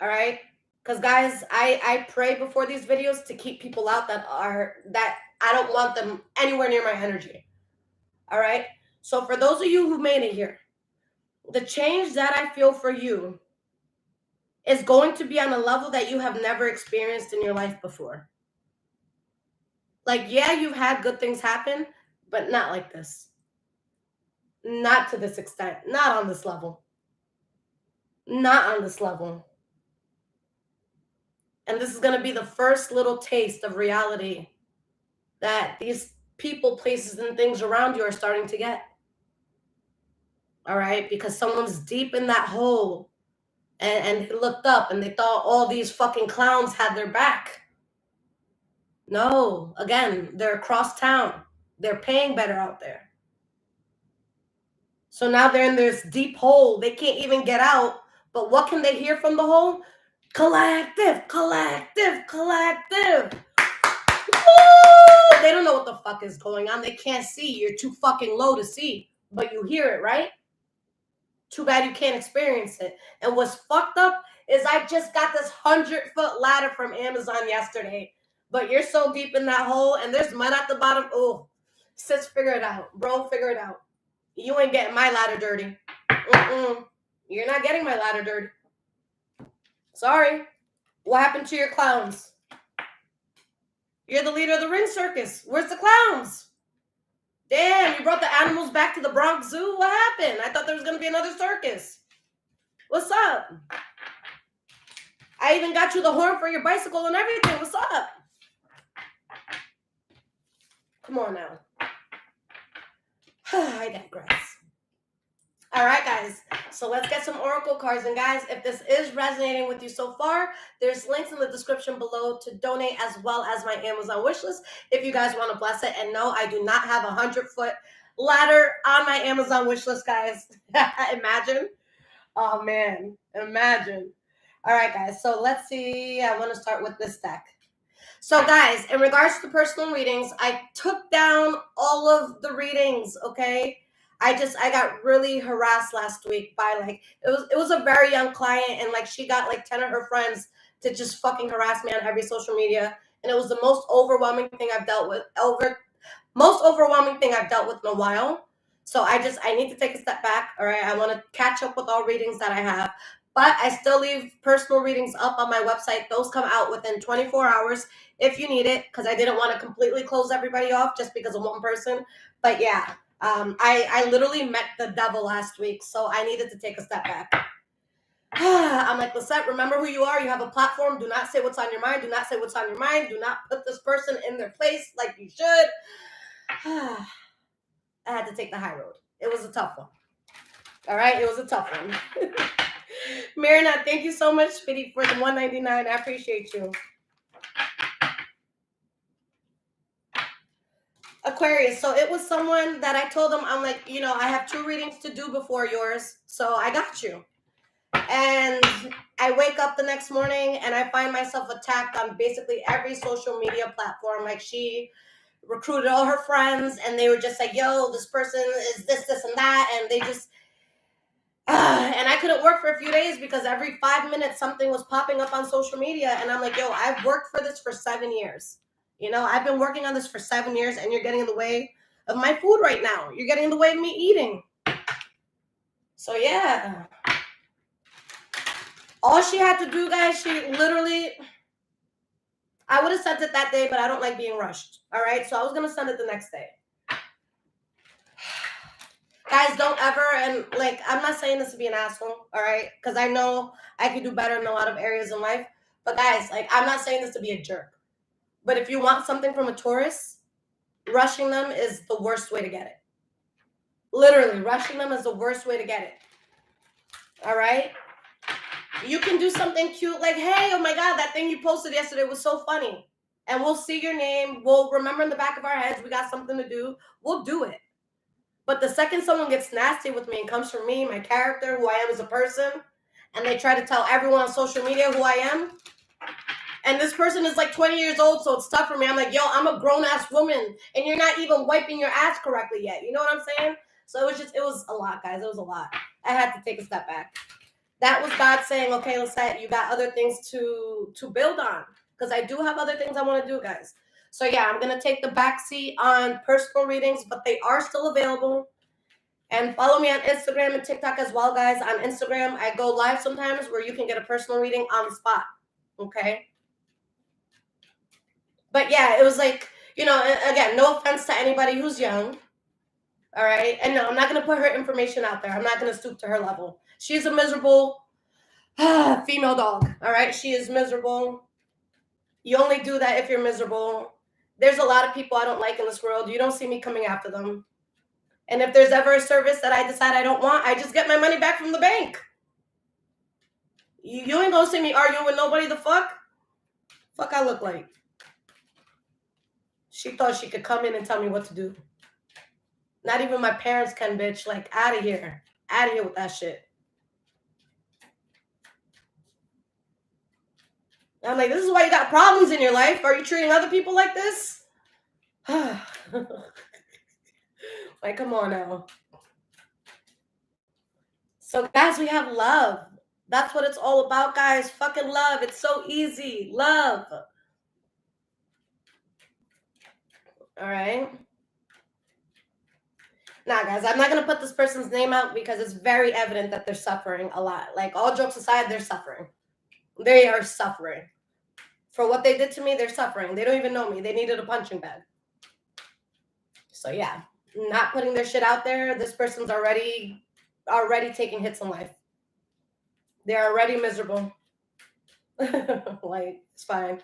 all right, because guys, I pray before these videos to keep people out that I don't want them anywhere near my energy, all right. So for those of you who made it here, the change that I feel for you is going to be on a level that you have never experienced in your life before. Like, yeah, you've had good things happen, but not like this. Not to this extent. Not on this level. Not on this level. And this is going to be the first little taste of reality that these people, places, and things around you are starting to get. All right? Because someone's deep in that hole and he looked up and they thought all these fucking clowns had their back. No, again, they're across town. They're paying better out there. So now they're in this deep hole. They can't even get out. But what can they hear from the hole? Collective, collective, collective. Woo! They don't know what the fuck is going on. They can't see. You're too fucking low to see, but you hear it, right? Too bad you can't experience it. And what's fucked up is I just got this 100-foot ladder from Amazon yesterday. But you're so deep in that hole and there's mud at the bottom. Oh, sis, figure it out. Bro, figure it out. You ain't getting my ladder dirty. You're not getting my ladder dirty. Sorry. What happened to your clowns? You're the leader of the ring circus. Where's the clowns? Damn, you brought the animals back to the Bronx Zoo? What happened? I thought there was going to be another circus. What's up? I even got you the horn for your bicycle and everything. What's up? Come on now. I digress. All right, guys. So let's get some oracle cards. And guys, if this is resonating with you so far, there's links in the description below to donate as well as my Amazon wishlist if you guys want to bless it. And no, I do not have a 100-foot ladder on my Amazon wishlist, guys. Imagine. Oh, man. Imagine. All right, guys. So let's see. I want to start with this deck. So, guys, in regards to personal readings, I took down all of the readings, okay? I got really harassed last week by it was a very young client, and she got 10 of her friends to just fucking harass me on every social media, and it was the most overwhelming thing I've dealt with in a while. So I need to take a step back. All right, I want to catch up with all readings that I have, but I still leave personal readings up on my website. Those come out within 24 hours if you need it, because I didn't want to completely close everybody off just because of one person. But yeah. I literally met the devil last week, so I needed to take a step back. I'm like, Lisette, remember who you are. You have a platform. Do not say what's on your mind. Do not say what's on your mind. Do not put this person in their place like you should. I had to take the high road. It was a tough one. All right, it was a tough one. Marina, thank you so much, sweetie, for the $1.99. I appreciate you. Aquarius. So it was someone that I told them, I'm like, I have 2 readings to do before yours, so I got you. And I wake up the next morning and I find myself attacked on basically every social media platform. She recruited all her friends and they were just like, yo, this person is this, and that. And they just, and I couldn't work for a few days because every 5 minutes something was popping up on social media. And I'm like, yo, I've worked for this for 7 years. I've been working on this for 7 years and you're getting in the way of my food right now. You're getting in the way of me eating. So yeah. All she had to do, guys, she literally, I would have sent it that day, but I don't like being rushed. All right. So I was going to send it the next day. Guys, don't ever, and I'm not saying this to be an asshole. All right. Because I know I could do better in a lot of areas in life. But guys, I'm not saying this to be a jerk. But if you want something from a Taurus, rushing them is the worst way to get it. Literally, rushing them is the worst way to get it. All right? You can do something cute like, hey, oh my God, that thing you posted yesterday was so funny. And we'll see your name. We'll remember in the back of our heads we got something to do. We'll do it. But the second someone gets nasty with me and comes from me, my character, who I am as a person, and they try to tell everyone on social media who I am, and this person is 20 years old, so it's tough for me. I'm like, yo, I'm a grown-ass woman, and you're not even wiping your ass correctly yet. You know what I'm saying? So it was a lot, guys. It was a lot. I had to take a step back. That was God saying, okay, Lisette, you got other things to build on, because I do have other things I want to do, guys. So yeah, I'm going to take the back seat on personal readings, but they are still available. And follow me on Instagram and TikTok as well, guys. On Instagram, I go live sometimes where you can get a personal reading on the spot. Okay? But yeah, it was again, no offense to anybody who's young. All right? And no, I'm not going to put her information out there. I'm not going to stoop to her level. She's a miserable female dog. All right? She is miserable. You only do that if you're miserable. There's a lot of people I don't like in this world. You don't see me coming after them. And if there's ever a service that I decide I don't want, I just get my money back from the bank. You ain't gonna see me arguing with nobody. The fuck I look like. She thought she could come in and tell me what to do. Not even my parents can, bitch. Out of here. Out of here with that shit. I'm like, this is why you got problems in your life. Are you treating other people like this? Like, come on now. So, guys, we have love. That's what it's all about, guys. Fucking love. It's so easy. Love. All right. Now, guys, I'm not going to put this person's name out because it's very evident that they're suffering a lot. Like, all jokes aside, they're suffering. They are suffering. For what they did to me, they're suffering. They don't even know me. They needed a punching bag. So, yeah, not putting their shit out there. This person's already taking hits in life. They're already miserable. Like, it's fine.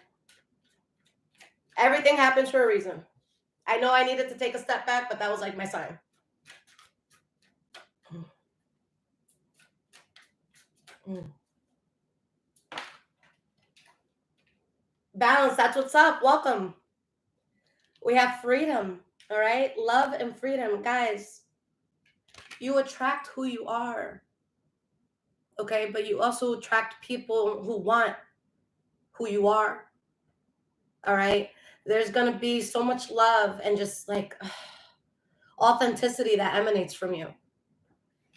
Everything happens for a reason. I know I needed to take a step back, but that was like my sign. Balance, that's what's up. Welcome. We have freedom, all right? Love and freedom. Guys, you attract who you are, okay? But you also attract people who want who you are, all right? There's going to be so much love and just like authenticity that emanates from you,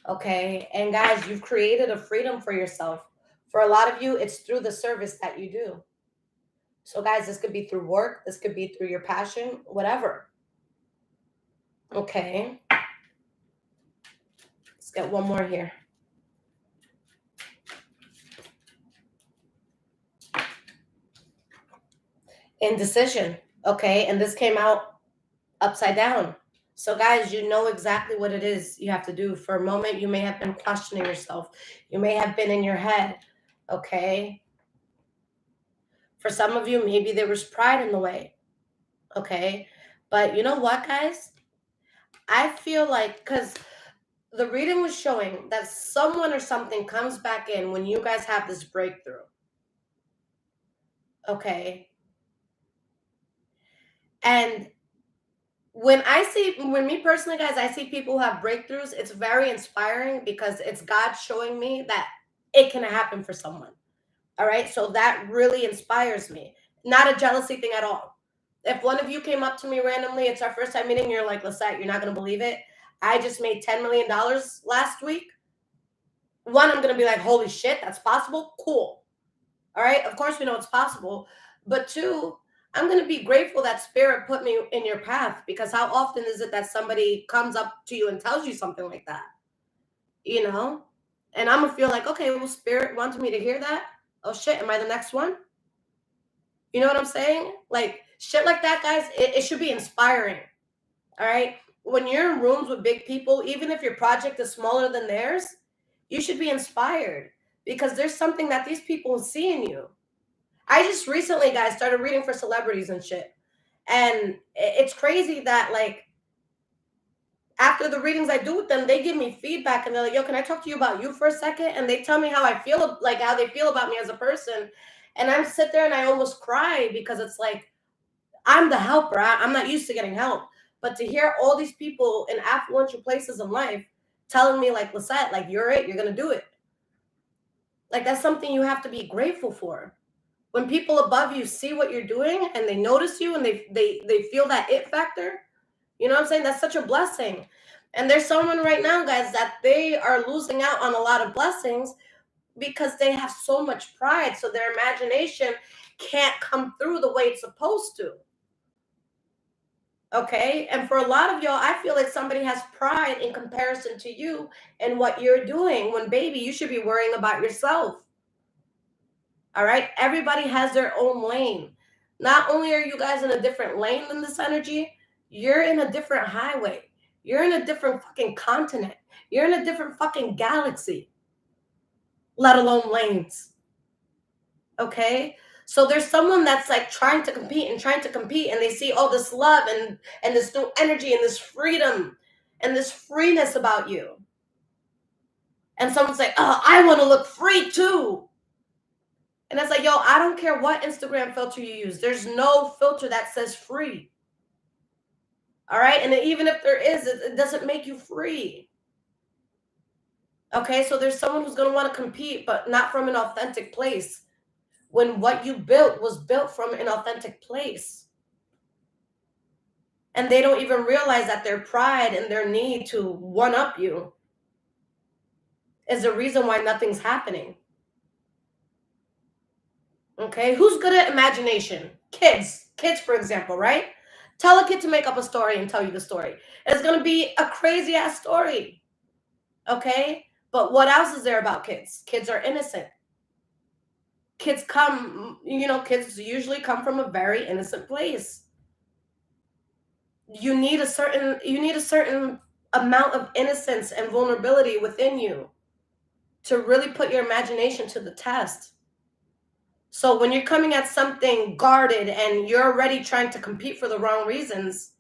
okay? And guys, you've created a freedom for yourself. For a lot of you, it's through the service that you do. So, guys, this could be through work. This could be through your passion, whatever. Okay. Let's get one more here. Indecision. Okay. And this came out upside down. So, guys, you know exactly what it is you have to do. For a moment, you may have been questioning yourself. You may have been in your head. Okay. For some of you, maybe there was pride in the way. Okay. But you know what, guys? I feel like, because the reading was showing that someone or something comes back in when you guys have this breakthrough. Okay. And when me personally, guys, I see people who have breakthroughs, it's very inspiring because it's God showing me that it can happen for someone. All right. So that really inspires me. Not a jealousy thing at all. If one of you came up to me randomly, it's our first time meeting, you're like, Lisette, you're not going to believe it. I just made $10 million last week. One, I'm going to be like, holy shit, that's possible. Cool. All right. Of course, we know it's possible. But two, I'm going to be grateful that spirit put me in your path, because how often is it that somebody comes up to you and tells you something like that? You know? And I'm going to feel like, okay, well, spirit wanted me to hear that. Oh, shit. Am I the next one? You know what I'm saying? Like, shit like that, guys, it should be inspiring. All right. When you're in rooms with big people, even if your project is smaller than theirs, you should be inspired because there's something that these people see in you. I just recently, guys, started reading for celebrities and shit. And it's crazy that, like, after the readings I do with them, they give me feedback and they're like, yo, can I talk to you about you for a second? And they tell me how I feel, like how they feel about me as a person. And I sit there and I almost cry because it's like, I'm the helper. I'm not used to getting help. But to hear all these people in affluential places in life telling me, like, Lisette, like, you're it, you're going to do it. Like, that's something you have to be grateful for. When people above you see what you're doing and they notice you and they feel that it factor, you know what I'm saying? That's such a blessing. And there's someone right now, guys, that they are losing out on a lot of blessings because they have so much pride. So their imagination can't come through the way it's supposed to. Okay. And for a lot of y'all, I feel like somebody has pride in comparison to you and what you're doing, when, baby, you should be worrying about yourself. All right. Everybody has their own lane. Not only are you guys in a different lane than this energy, you're in a different highway. You're in a different fucking continent. You're in a different fucking galaxy, let alone lanes. Okay. So there's someone that's like trying to compete and they see all this love and this new energy and this freedom and this freeness about you. And someone's like, oh, I want to look free too. And it's like, yo, I don't care what Instagram filter you use. There's no filter that says free. All right. And even if there is, it doesn't make you free. Okay. So there's someone who's going to want to compete, but not from an authentic place, when what you built was built from an authentic place. And they don't even realize that their pride and their need to one-up you is the reason why nothing's happening. Okay, who's good at imagination? Kids, for example, right? Tell a kid to make up a story and tell you the story. It's going to be a crazy ass story. Okay, but what else is there about kids? Kids are innocent. Kids kids usually come from a very innocent place. You need a certain amount of innocence and vulnerability within you to really put your imagination to the test. So when you're coming at something guarded and you're already trying to compete for the wrong reasons,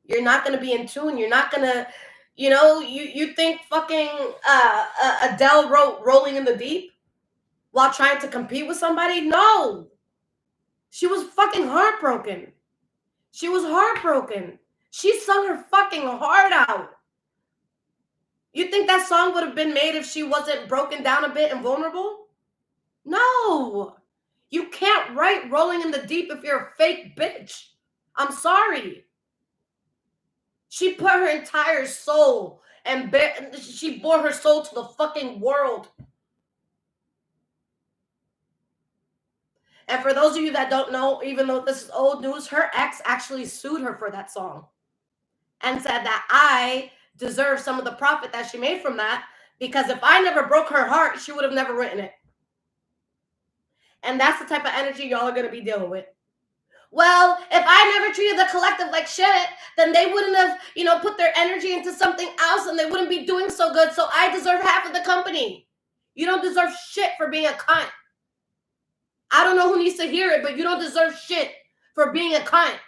you're not going to be in tune. You're not going to, you think fucking Adele wrote Rolling in the Deep while trying to compete with somebody? No. She was fucking heartbroken. She was heartbroken. She sung her fucking heart out. You think that song would have been made if she wasn't broken down a bit and vulnerable? No. You can't write Rolling in the Deep if you're a fake bitch. I'm sorry. She put her entire soul and she bore her soul to the fucking world. And for those of you that don't know, even though this is old news, her ex actually sued her for that song and said that I deserve some of the profit that she made from that, because if I never broke her heart, she would have never written it. And that's the type of energy y'all are going to be dealing with. Well, if I never treated the collective like shit, then they wouldn't have, put their energy into something else and they wouldn't be doing so good. So I deserve half of the company. You don't deserve shit for being a cunt. I don't know who needs to hear it, but you don't deserve shit for being a cunt.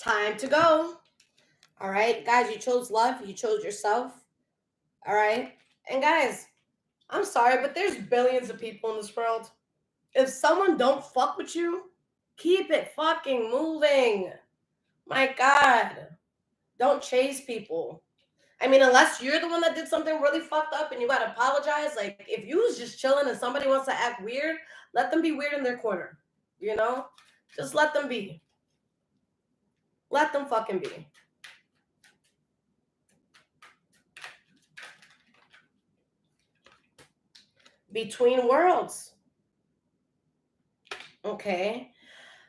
Time to go. All right, guys, you chose love. You chose yourself. All right. And guys, I'm sorry, but there's billions of people in this world. If someone don't fuck with you, keep it fucking moving. My God. Don't chase people. I mean, unless you're the one that did something really fucked up and you gotta apologize. Like, if you was just chilling and somebody wants to act weird, let them be weird in their corner. Just let them be. Let them fucking be. Between worlds. Okay.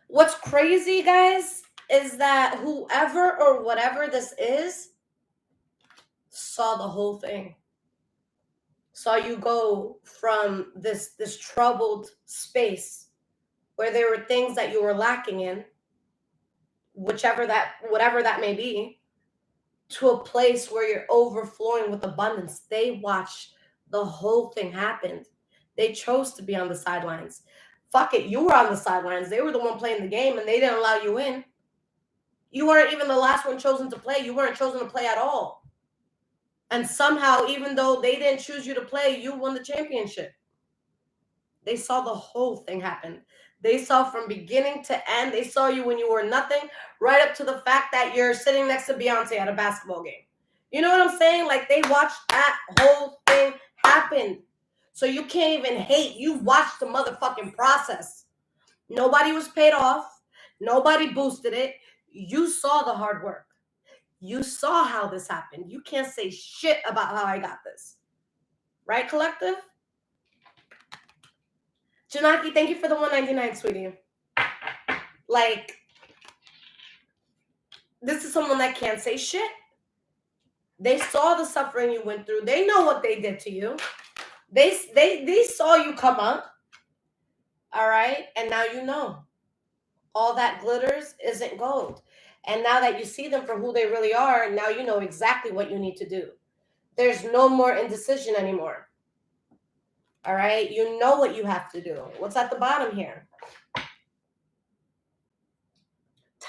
What's crazy, guys, is that whoever or whatever this is saw the whole thing. Saw you go from this troubled space where there were things that you were lacking in, whatever that may be, to a place where you're overflowing with abundance. They watched the whole thing happen. They chose to be on the sidelines. Fuck it, you were on the sidelines. They were the one playing the game and they didn't allow you in. You weren't even the last one chosen to play. You weren't chosen to play at all. And somehow, even though they didn't choose you to play, you won the championship. They saw the whole thing happen. They saw from beginning to end. They saw you when you were nothing, right up to the fact that you're sitting next to Beyonce at a basketball game. You know what I'm saying? Like, they watched that whole thing happen. So you can't even hate. You watched the motherfucking process. Nobody was paid off. Nobody boosted it. You saw the hard work. You saw how this happened. You can't say shit about how I got this. Right, collective? Janaki, thank you for the $1.99, sweetie. Like, this is someone that can't say shit. They saw the suffering you went through. They know what they did to you. They saw you come up. All right? And now you know. All that glitters isn't gold. And now that you see them for who they really are, now you know exactly what you need to do. There's no more indecision anymore. All right? You know what you have to do. What's at the bottom here?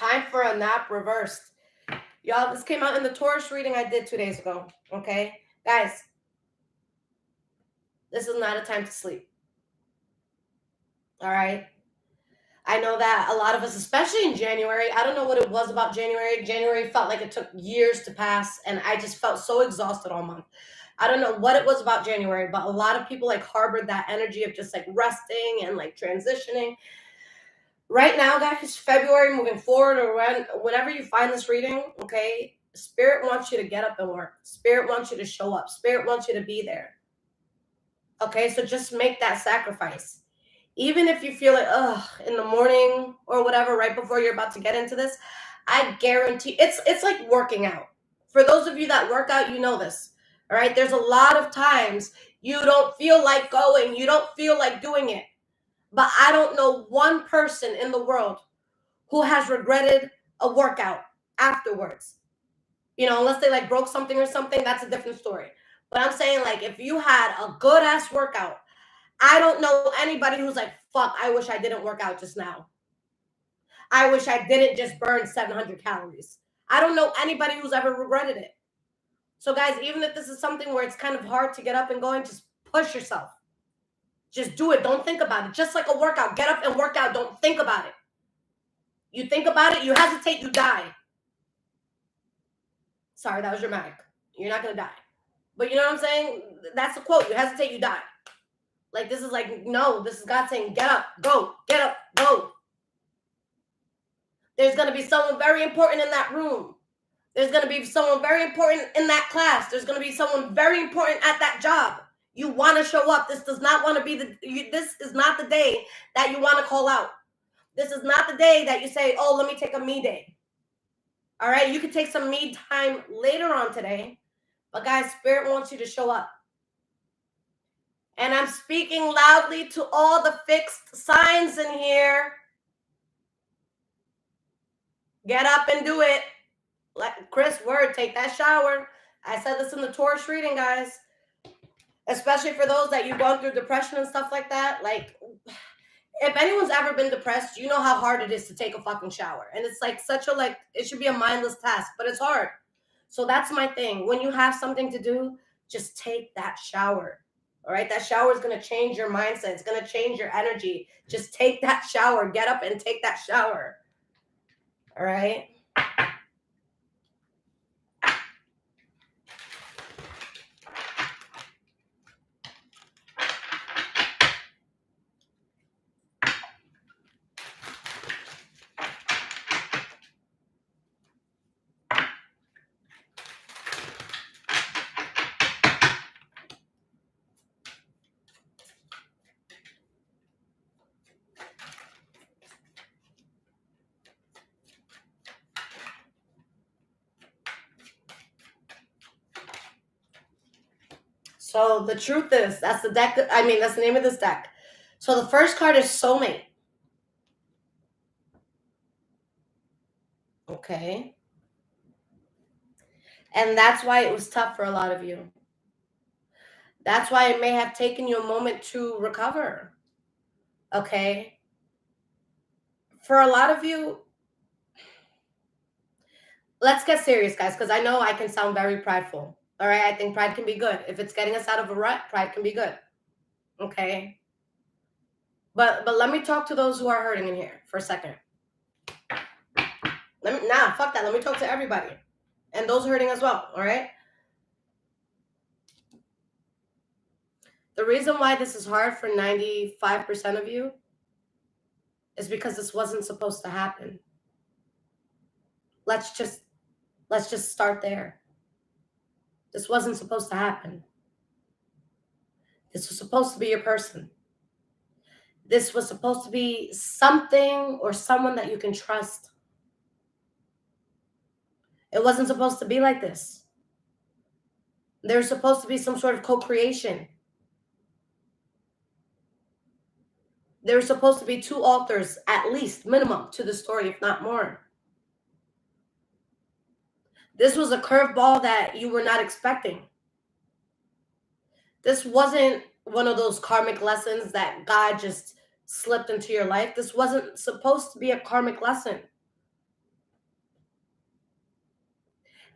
Time for a nap reversed. Y'all, this came out in the Taurus reading I did 2 days ago. Okay? Guys, this is not a time to sleep. All right? I know that a lot of us, especially in January, I don't know what it was about January. January felt like it took years to pass, and I just felt so exhausted all month. I don't know what it was about January, but a lot of people like harbored that energy of just like resting and like transitioning. Right now, guys, February moving forward, or whenever you find this reading, okay, Spirit wants you to get up and work. Spirit wants you to show up. Spirit wants you to be there. Okay, so just make that sacrifice. Even if you feel like, in the morning or whatever, right before you're about to get into this, I guarantee it's like working out. For those of you that work out, you know this. All right. There's a lot of times you don't feel like going, you don't feel like doing it. But I don't know one person in the world who has regretted a workout afterwards. You know, unless they like broke something or something, that's a different story. But I'm saying, like, if you had a good ass workout, I don't know anybody who's like, fuck, I wish I didn't work out just now. I wish I didn't just burn 700 calories. I don't know anybody who's ever regretted it. So, guys, even if this is something where it's kind of hard to get up and going, just push yourself. Just do it. Don't think about it. Just like a workout. Get up and work out. Don't think about it. You think about it, you hesitate, you die. Sorry, that was dramatic. You're not going to die. But you know what I'm saying? That's the quote. You hesitate, you die. Like, this is like, no, this is God saying, get up, go, get up, go. There's going to be someone very important in that room. There's going to be someone very important in that class. There's going to be someone very important at that job. You want to show up. This does not want to be this is not the day that you want to call out. This is not the day that you say, oh, let me take a me day. All right. You can take some me time later on today. But guys, Spirit wants you to show up. And I'm speaking loudly to all the fixed signs in here. Get up and do it. Let Chris word, take that shower. I said this in the Taurus reading, guys. Especially for those that you've gone through depression and stuff like that. Like, if anyone's ever been depressed, you know how hard it is to take a fucking shower. And it's like such a, like, it should be a mindless task, but it's hard. So that's my thing. When you have something to do, just take that shower. All right. That shower is going to change your mindset. It's going to change your energy. Just take that shower. Get up and take that shower. All right. So the truth is, that's the deck. That's the name of this deck. So the first card is soulmate. Okay. And that's why it was tough for a lot of you. That's why it may have taken you a moment to recover. Okay. For a lot of you, let's get serious, guys, because I know I can sound very prideful. All right. I think pride can be good. If it's getting us out of a rut, pride can be good. Okay. But let me talk to those who are hurting in here for a second. Fuck that. Let me talk to everybody. And those hurting as well. All right. The reason why this is hard for 95% of you is because this wasn't supposed to happen. Let's just start there. This wasn't supposed to happen. This was supposed to be your person. This was supposed to be something or someone that you can trust. It wasn't supposed to be like this. There's supposed to be some sort of co-creation. There's supposed to be two authors, at least, minimum, to the story, if not more. This was a curveball that you were not expecting. This wasn't one of those karmic lessons that God just slipped into your life. This wasn't supposed to be a karmic lesson.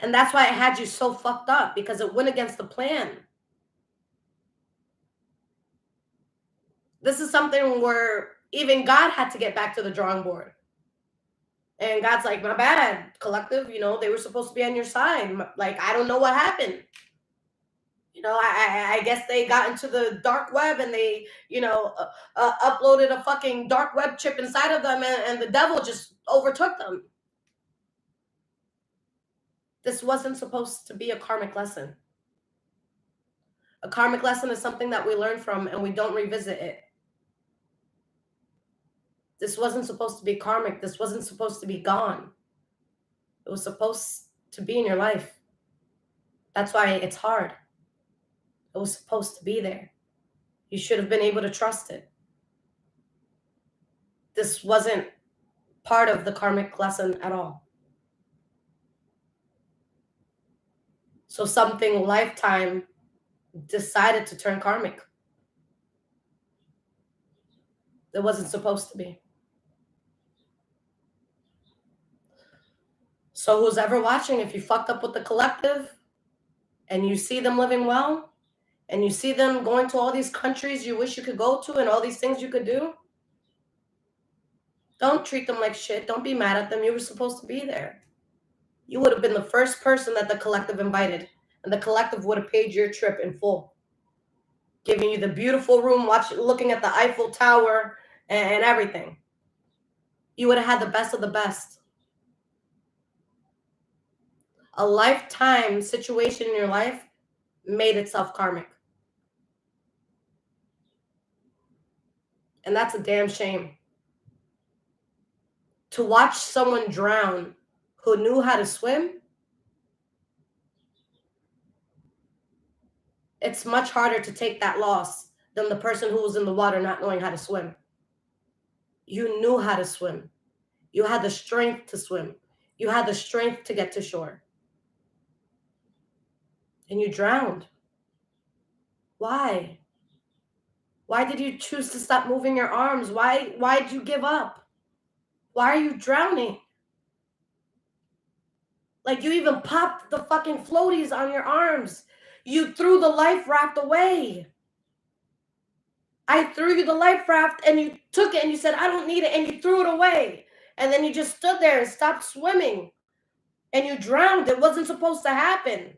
And that's why it had you so fucked up, because it went against the plan. This is something where even God had to get back to the drawing board. And God's like, my bad, collective, they were supposed to be on your side. Like, I don't know what happened. I guess they got into the dark web and they, uploaded a fucking dark web chip inside of them, and the devil just overtook them. This wasn't supposed to be a karmic lesson. A karmic lesson is something that we learn from and we don't revisit it. This wasn't supposed to be karmic. This wasn't supposed to be gone. It was supposed to be in your life. That's why it's hard. It was supposed to be there. You should have been able to trust it. This wasn't part of the karmic lesson at all. So something Lifetime decided to turn karmic. It wasn't supposed to be. So who's ever watching, if you fucked up with the collective and you see them living well and you see them going to all these countries you wish you could go to and all these things you could do, don't treat them like shit. Don't be mad at them. You were supposed to be there. You would have been the first person that the collective invited, and the collective would have paid your trip in full, giving you the beautiful room, looking at the Eiffel Tower and everything. You would have had the best of the best. A Lifetime situation in your life made itself karmic. And that's a damn shame. To watch someone drown who knew how to swim, it's much harder to take that loss than the person who was in the water not knowing how to swim. You knew how to swim. You had the strength to swim. You had the strength to get to shore. And you drowned. Why? Why did you choose to stop moving your arms? Why did you give up? Why are you drowning? Like, you even popped the fucking floaties on your arms. You threw the life raft away. I threw you the life raft and you took it and you said, I don't need it, and you threw it away. And then you just stood there and stopped swimming. And you drowned. It wasn't supposed to happen.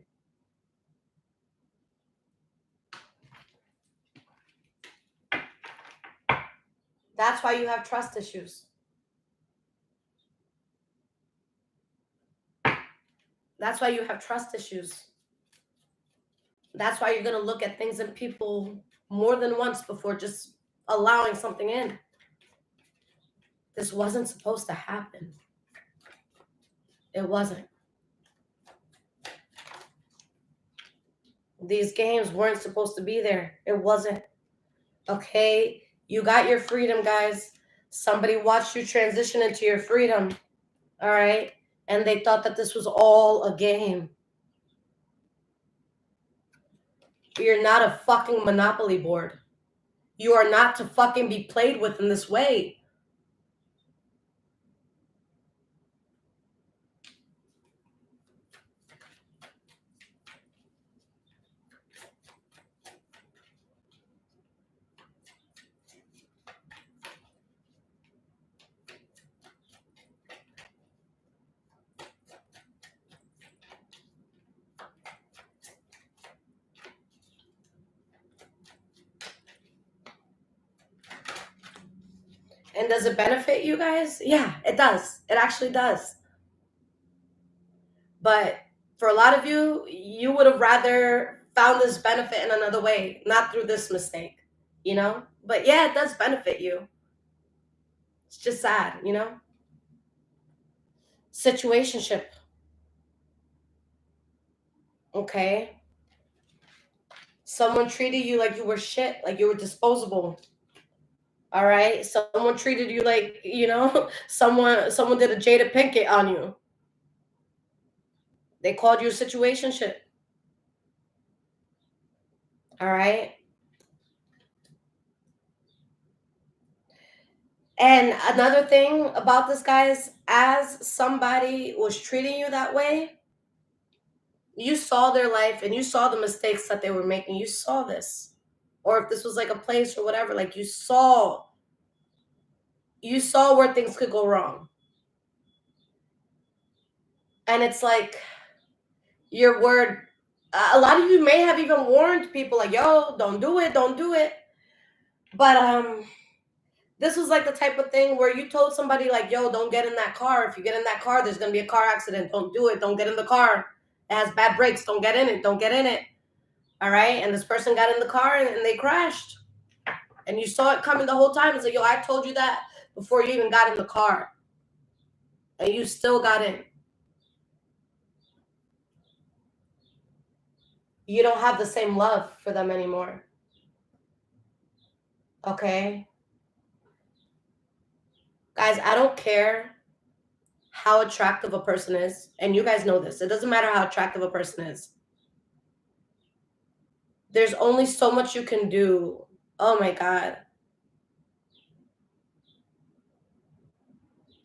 That's why you have trust issues. That's why you have trust issues. That's why you're going to look at things and people more than once before just allowing something in. This wasn't supposed to happen. It wasn't. These games weren't supposed to be there. It wasn't. Okay? You got your freedom, guys. Somebody watched you transition into your freedom. All right? And they thought that this was all a game. You're not a fucking Monopoly board. You are not to fucking be played with in this way. And does it benefit you guys? Yeah, it does. It actually does. But for a lot of you, you would have rather found this benefit in another way, not through this mistake, But yeah, it does benefit you. It's just sad, Situationship. Okay? Someone treated you like you were shit, like you were disposable. All right? Someone treated you like, someone did a Jada Pinkett on you. They called you a situationship. All right? And another thing about this, guys, as somebody was treating you that way, You saw their life and you saw the mistakes that they were making. You saw this. Or if this was like a place or whatever, like you saw where things could go wrong. And it's like your word, a lot of you may have even warned people like, yo, don't do it, don't do it. But this was like the type of thing where you told somebody like, yo, don't get in that car. If you get in that car, there's going to be a car accident. Don't do it. Don't get in the car. It has bad brakes. Don't get in it. Don't get in it. All right. And this person got in the car and they crashed. And you saw it coming the whole time. It's like, yo, I told you that before you even got in the car. And you still got in. You don't have the same love for them anymore. Okay? Guys, I don't care how attractive a person is. And you guys know this. It doesn't matter how attractive a person is. There's only so much you can do. Oh my God.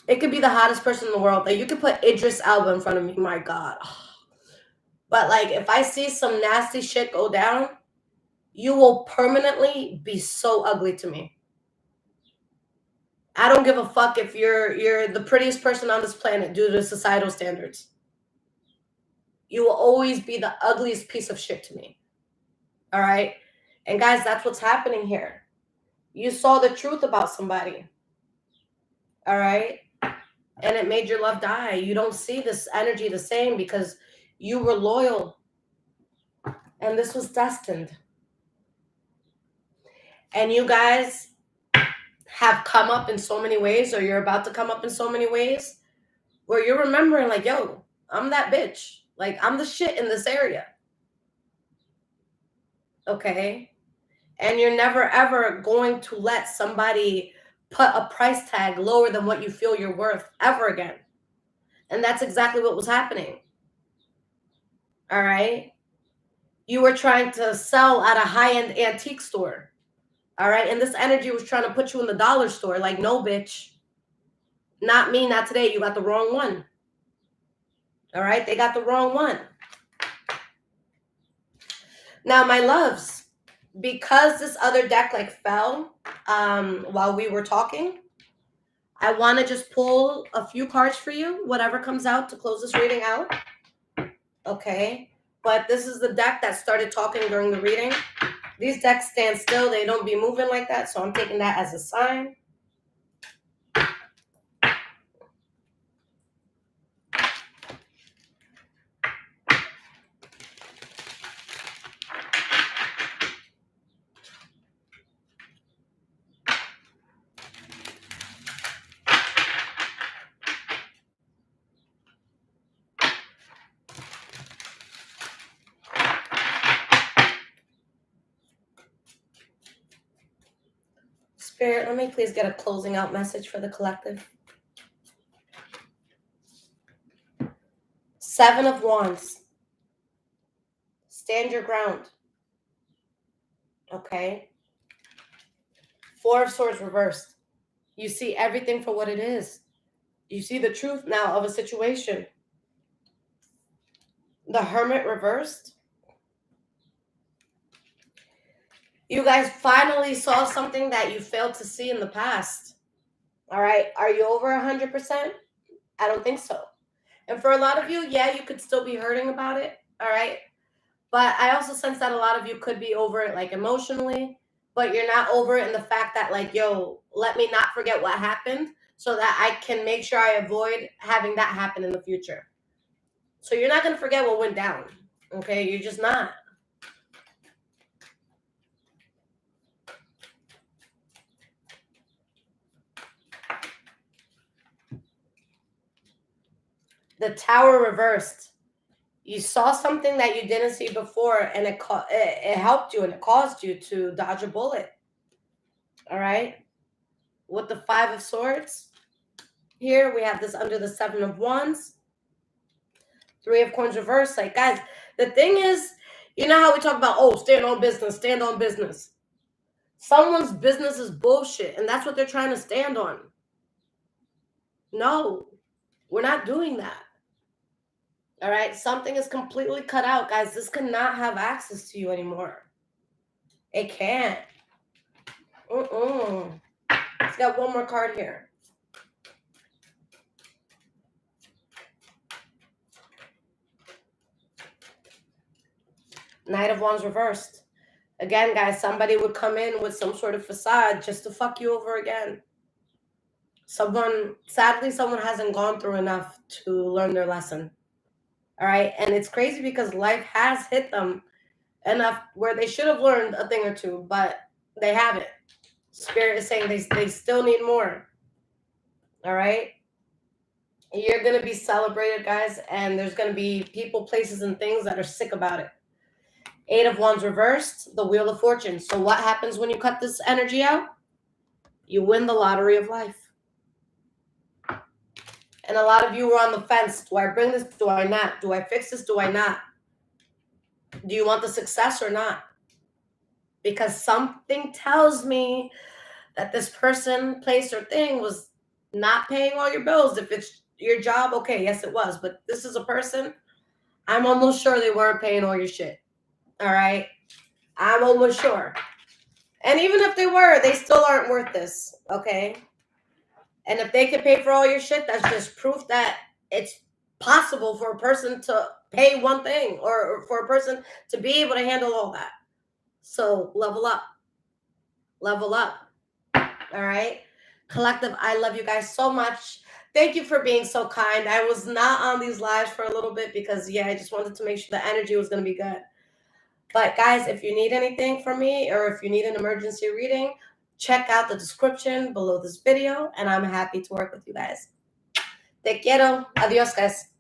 It could be the hottest person in the world. Like you could put Idris Elba in front of me. My God. But like if I see some nasty shit go down, you will permanently be so ugly to me. I don't give a fuck if you're the prettiest person on this planet due to societal standards. You will always be the ugliest piece of shit to me. All right? And guys, that's what's happening here. You saw the truth about somebody. All right? And it made your love die. You don't see this energy the same because you were loyal. And this was destined. And you guys have come up in so many ways, or you're about to come up in so many ways, where you're remembering like, yo, I'm that bitch. Like, I'm the shit in this area. Okay? And you're never, ever going to let somebody put a price tag lower than what you feel you're worth ever again. And that's exactly what was happening. All right? You were trying to sell at a high-end antique store. All right? And this energy was trying to put you in the dollar store. Like, no, bitch. Not me, not today. You got the wrong one. All right? They got the wrong one. Now, my loves, because this other deck like fell while we were talking, I want to just pull a few cards for you, whatever comes out to close this reading out. Okay? But this is the deck that started talking during the reading. These decks stand still. They don't be moving like that, so I'm taking that as a sign. Spirit, let me please get a closing out message for the collective. 7 of Wands. Stand your ground. Okay? 4 of Swords reversed. You see everything for what it is. You see the truth now of a situation. The Hermit reversed. You guys finally saw something that you failed to see in the past. All right? Are you over 100%? I don't think so. And for a lot of you, yeah, you could still be hurting about it. All right? But I also sense that a lot of you could be over it, like, emotionally, but you're not over it in the fact that, like, yo, let me not forget what happened so that I can make sure I avoid having that happen in the future. So you're not going to forget what went down, okay? You're just not. The Tower reversed. You saw something that you didn't see before, and it helped you and it caused you to dodge a bullet. All right? With the 5 of Swords, here we have this under the 7 of Wands. 3 of Coins reversed. Like, guys, the thing is, you know how we talk about, oh, stand on business, stand on business. Someone's business is bullshit, and that's what they're trying to stand on. No, we're not doing that. All right? Something is completely cut out, guys. This cannot have access to you anymore. It can't. Let's got one more card here. Knight of Wands reversed. Again, guys, somebody would come in with some sort of facade just to fuck you over again. Sadly, someone hasn't gone through enough to learn their lesson. All right? And it's crazy because life has hit them enough where they should have learned a thing or two, but they haven't. Spirit is saying they still need more. All right? You're going to be celebrated, guys, and there's going to be people, places, and things that are sick about it. 8 of Wands reversed, the Wheel of Fortune. So what happens when you cut this energy out? You win the lottery of life. And a lot of you were on the fence. Do I bring this? Do I not? Do I fix this? Do I not? Do you want the success or not? Because something tells me that this person, place, or thing was not paying all your bills. If it's your job, okay, yes, it was. But this is a person, I'm almost sure they weren't paying all your shit. All right? I'm almost sure. And even if they were, they still aren't worth this, okay? And if they can pay for all your shit, that's just proof that it's possible for a person to pay one thing or for a person to be able to handle all that. So level up. Level up. All right? Collective, I love you guys so much. Thank you for being so kind. I was not on these lives for a little bit because, yeah, I just wanted to make sure the energy was going to be good. But, guys, if you need anything from me or if you need an emergency reading, check out the description below this video, and I'm happy to work with you guys. Te quiero. Adios, guys.